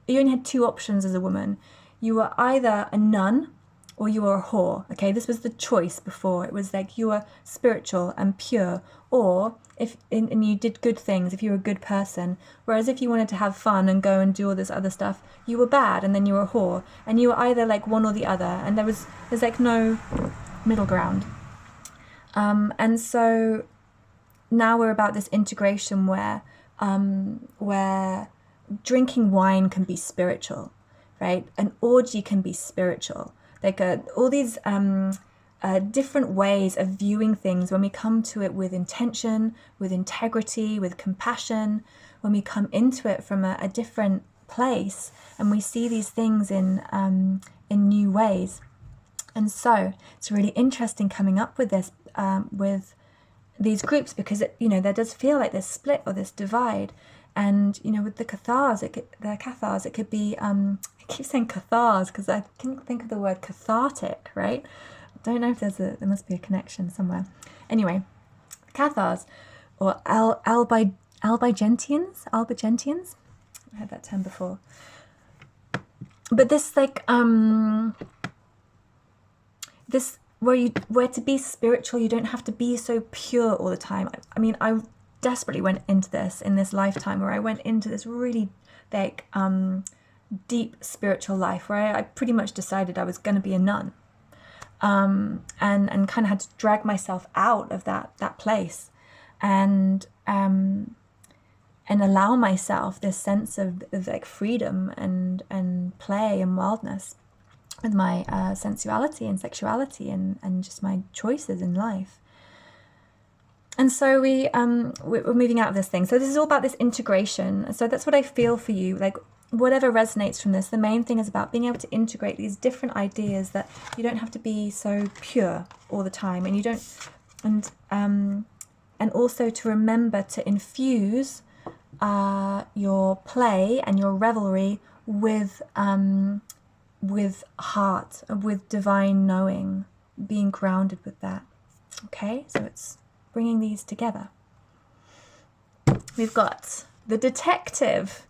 only had two options as a woman. You were either a nun or you were a whore. Okay, this was the choice before. It was like you were spiritual and pure, or and you did good things if you were a good person. Whereas if you wanted to have fun and go and do all this other stuff, you were bad, and then you were a whore. And you were either like one or the other, and there's like no middle ground. And so now we're about this integration where drinking wine can be spiritual, right? An orgy can be spiritual. Like all these different ways of viewing things when we come to it with intention, with integrity, with compassion, when we come into it from a different place and we see these things in new ways. And so it's really interesting coming up with this, with these groups, because there does feel like this split or this divide. And with the cathars, it could be I keep saying cathars because I can think of the word cathartic, right? I don't know if there must be a connection somewhere. Anyway, cathars or Albigensians. I had that term before. But this this where to be spiritual, you don't have to be so pure all the time. I mean, I desperately went into this in this lifetime, where I went into this really deep spiritual life, where I pretty much decided I was going to be a nun, and kind of had to drag myself out of that place, and allow myself this sense of like freedom and play and wildness with my sensuality and sexuality and just my choices in life. And so we're moving out of this thing. So this is all about this integration. So that's what I feel for you. Like whatever resonates from this, the main thing is about being able to integrate these different ideas, that you don't have to be so pure all the time, and you don't, and also to remember to infuse your play and your revelry with heart, with divine knowing, being grounded with that. Okay, so it's bringing these together. We've got the detective.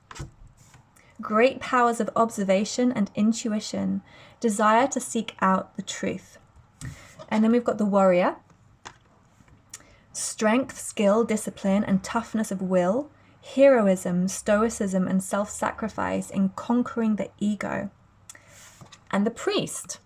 Great powers of observation and intuition, desire to seek out the truth. And then we've got the warrior. Strength, skill, discipline, and toughness of will, heroism, stoicism, and self-sacrifice in conquering the ego. And the priest.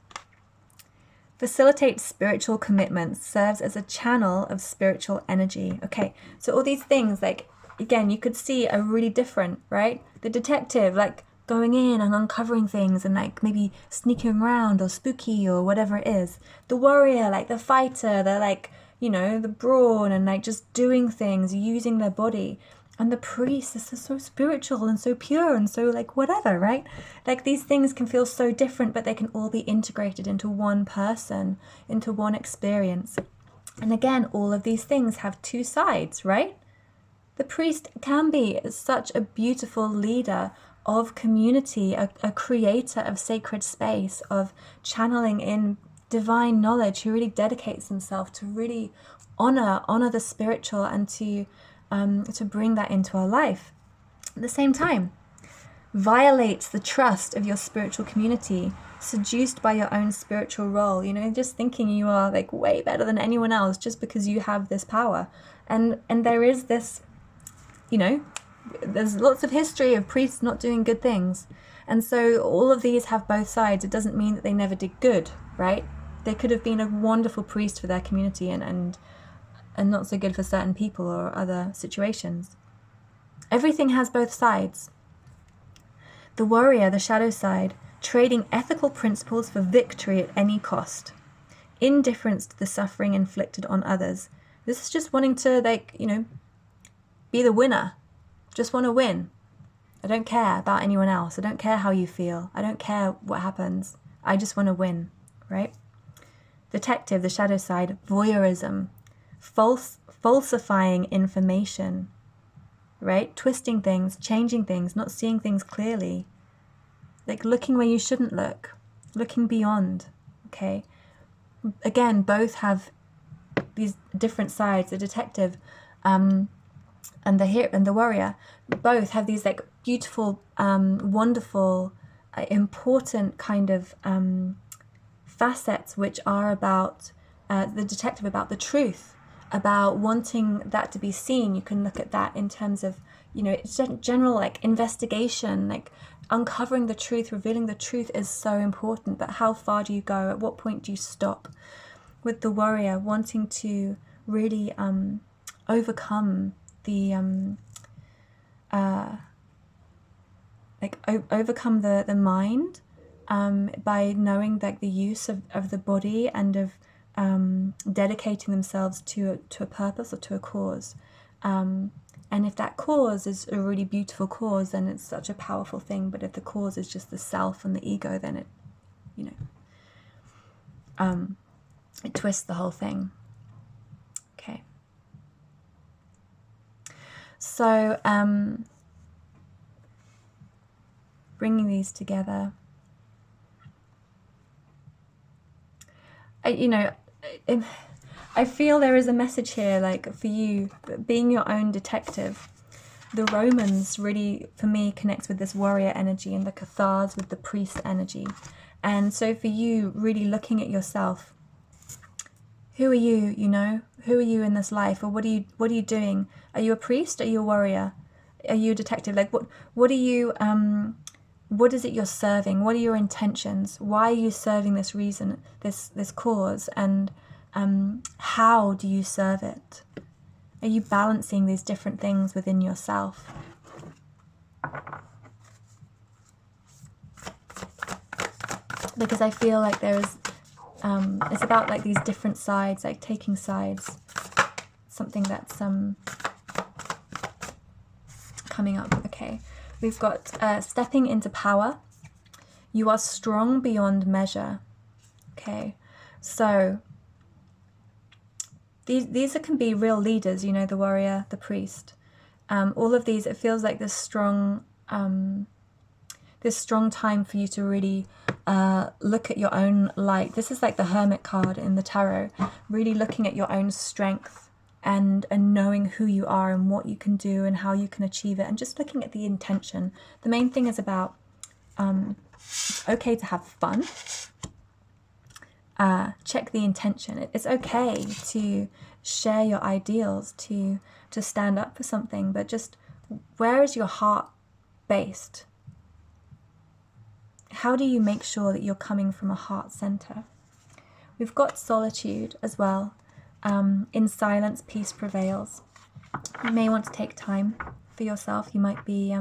Facilitates spiritual commitments, serves as a channel of spiritual energy. Okay, so all these things, like, again, you could see are really different, right? The detective, like going in and uncovering things and like maybe sneaking around or spooky or whatever it is. The warrior, like the fighter, they're like, the brawn and like just doing things, using their body. And the priest is so spiritual and so pure and so like whatever, right? Like these things can feel so different, but they can all be integrated into one person, into one experience. And again, all of these things have two sides, right? The priest can be such a beautiful leader of community, a creator of sacred space, of channeling in divine knowledge, who really dedicates himself to really honor the spiritual and to bring that into our life. At the same time, violates the trust of your spiritual community, seduced by your own spiritual role, just thinking you are like way better than anyone else just because you have this power. And there is this, there's lots of history of priests not doing good things. And so all of these have both sides. It doesn't mean that they never did good, right? They could have been a wonderful priest for their community and not so good for certain people or other situations. Everything has both sides. The warrior, the shadow side, trading ethical principles for victory at any cost. Indifference to the suffering inflicted on others. This is just wanting to, be the winner. Just want to win. I don't care about anyone else. I don't care how you feel. I don't care what happens. I just want to win. right? Detective, the shadow side, voyeurism, falsifying information, right? Twisting things, changing things, not seeing things clearly, like looking where you shouldn't look, looking beyond, okay? Again, both have these different sides. The detective and the warrior both have these like beautiful, wonderful, important kind of facets, which are about the detective, about the truth, about wanting that to be seen. You can look at that in terms of, you know, it's general like investigation, like uncovering the truth, revealing the truth is so important. But how far do you go? At what point do you stop? With the warrior, wanting to really overcome the overcome the mind by knowing like the use of the body and of dedicating themselves to a purpose or to a cause. And if that cause is a really beautiful cause, then it's such a powerful thing. But if the cause is just the self and the ego, then it, you know, it twists the whole thing. Okay. So bringing these together, I feel there is a message here, like for you, being your own detective. The Romans really, for me, connects with this warrior energy, and the Cathars with the priest energy. And so for you, really looking at yourself, who are you, you know? Who are you in this life? Or what are you doing? Are you a priest? Are you a warrior? Are you a detective? Like what are you, what is it you're serving? What are your intentions? Why are you serving this reason, this cause? And how do you serve it? Are you balancing these different things within yourself? Because I feel like there is, it's about like these different sides, like taking sides. Something that's coming up. Okay, we've got stepping into power. You are strong beyond measure. Okay, so these can be real leaders, you know, the warrior, the priest. All of these, it feels like this strong time for you to really look at your own light. This is like the Hermit card in the tarot, really looking at your own strength and knowing who you are and what you can do and how you can achieve it, and just looking at the intention. The main thing is about it's okay to have fun. Check the intention. It's okay to share your ideals, to stand up for something, but just where is your heart based? How do you make sure that you're coming from a heart center? We've got solitude as well. In silence, peace prevails. You may want to take time for yourself. You might be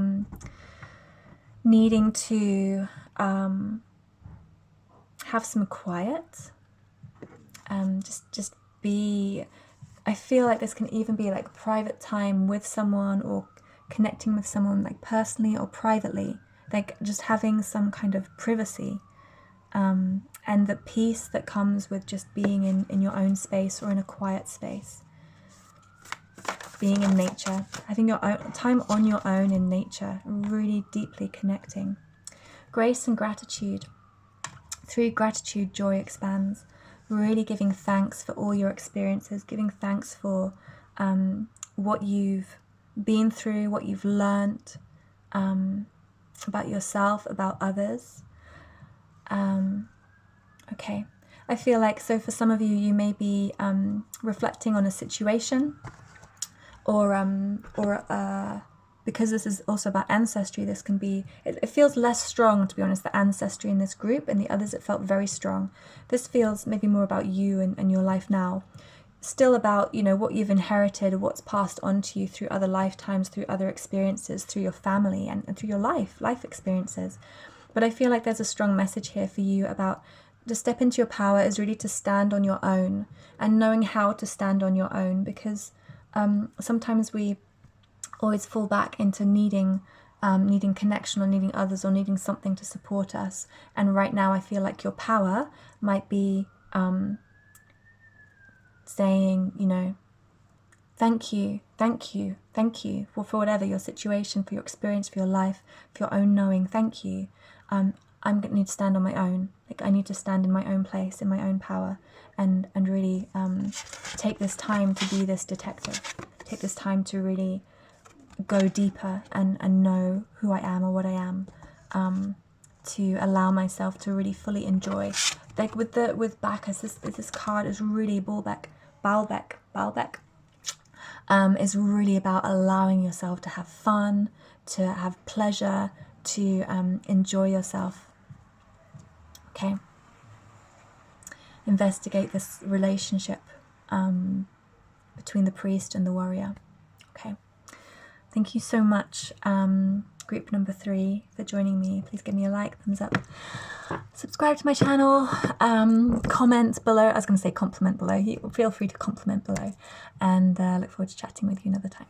needing to have some quiet. Just be, I feel like this can even be like private time with someone, or connecting with someone like personally or privately, like just having some kind of privacy, and the peace that comes with just being in your own space or in a quiet space. Being in nature, having your own time on your own in nature, really deeply connecting. Grace and gratitude. Through gratitude, joy expands. Really giving thanks for all your experiences, giving thanks for what you've been through, what you've learnt about yourself, about others. Okay, I feel like, so for some of you, you may be reflecting on a situation, or because this is also about ancestry, this can be, it feels less strong, to be honest, the ancestry in this group, and the others it felt very strong. This feels maybe more about you and your life now. Still about, you know, what you've inherited, what's passed on to you through other lifetimes, through other experiences, through your family, and through your life experiences. But I feel like there's a strong message here for you about to step into your power is really to stand on your own, and knowing how to stand on your own, because sometimes we always fall back into needing needing connection or needing others or needing something to support us. And right now I feel like your power might be saying, you know, thank you for whatever your situation, for your experience, for your life, for your own knowing. Thank you. I'm going to need to stand on my own. Like, I need to stand in my own place, in my own power, and really take this time to be this detective. Take this time to really go deeper and know who I am or what I am. To allow myself to really fully enjoy. Like with Bacchus, this card is really Baalbec, is really about allowing yourself to have fun, to have pleasure, to enjoy yourself. Okay. Investigate this relationship between the priest and the warrior. Okay. Thank you so much, group number 3, for joining me. Please give me a like, thumbs up, subscribe to my channel, comment below. I was going to say compliment below. Feel free to compliment below, and look forward to chatting with you another time.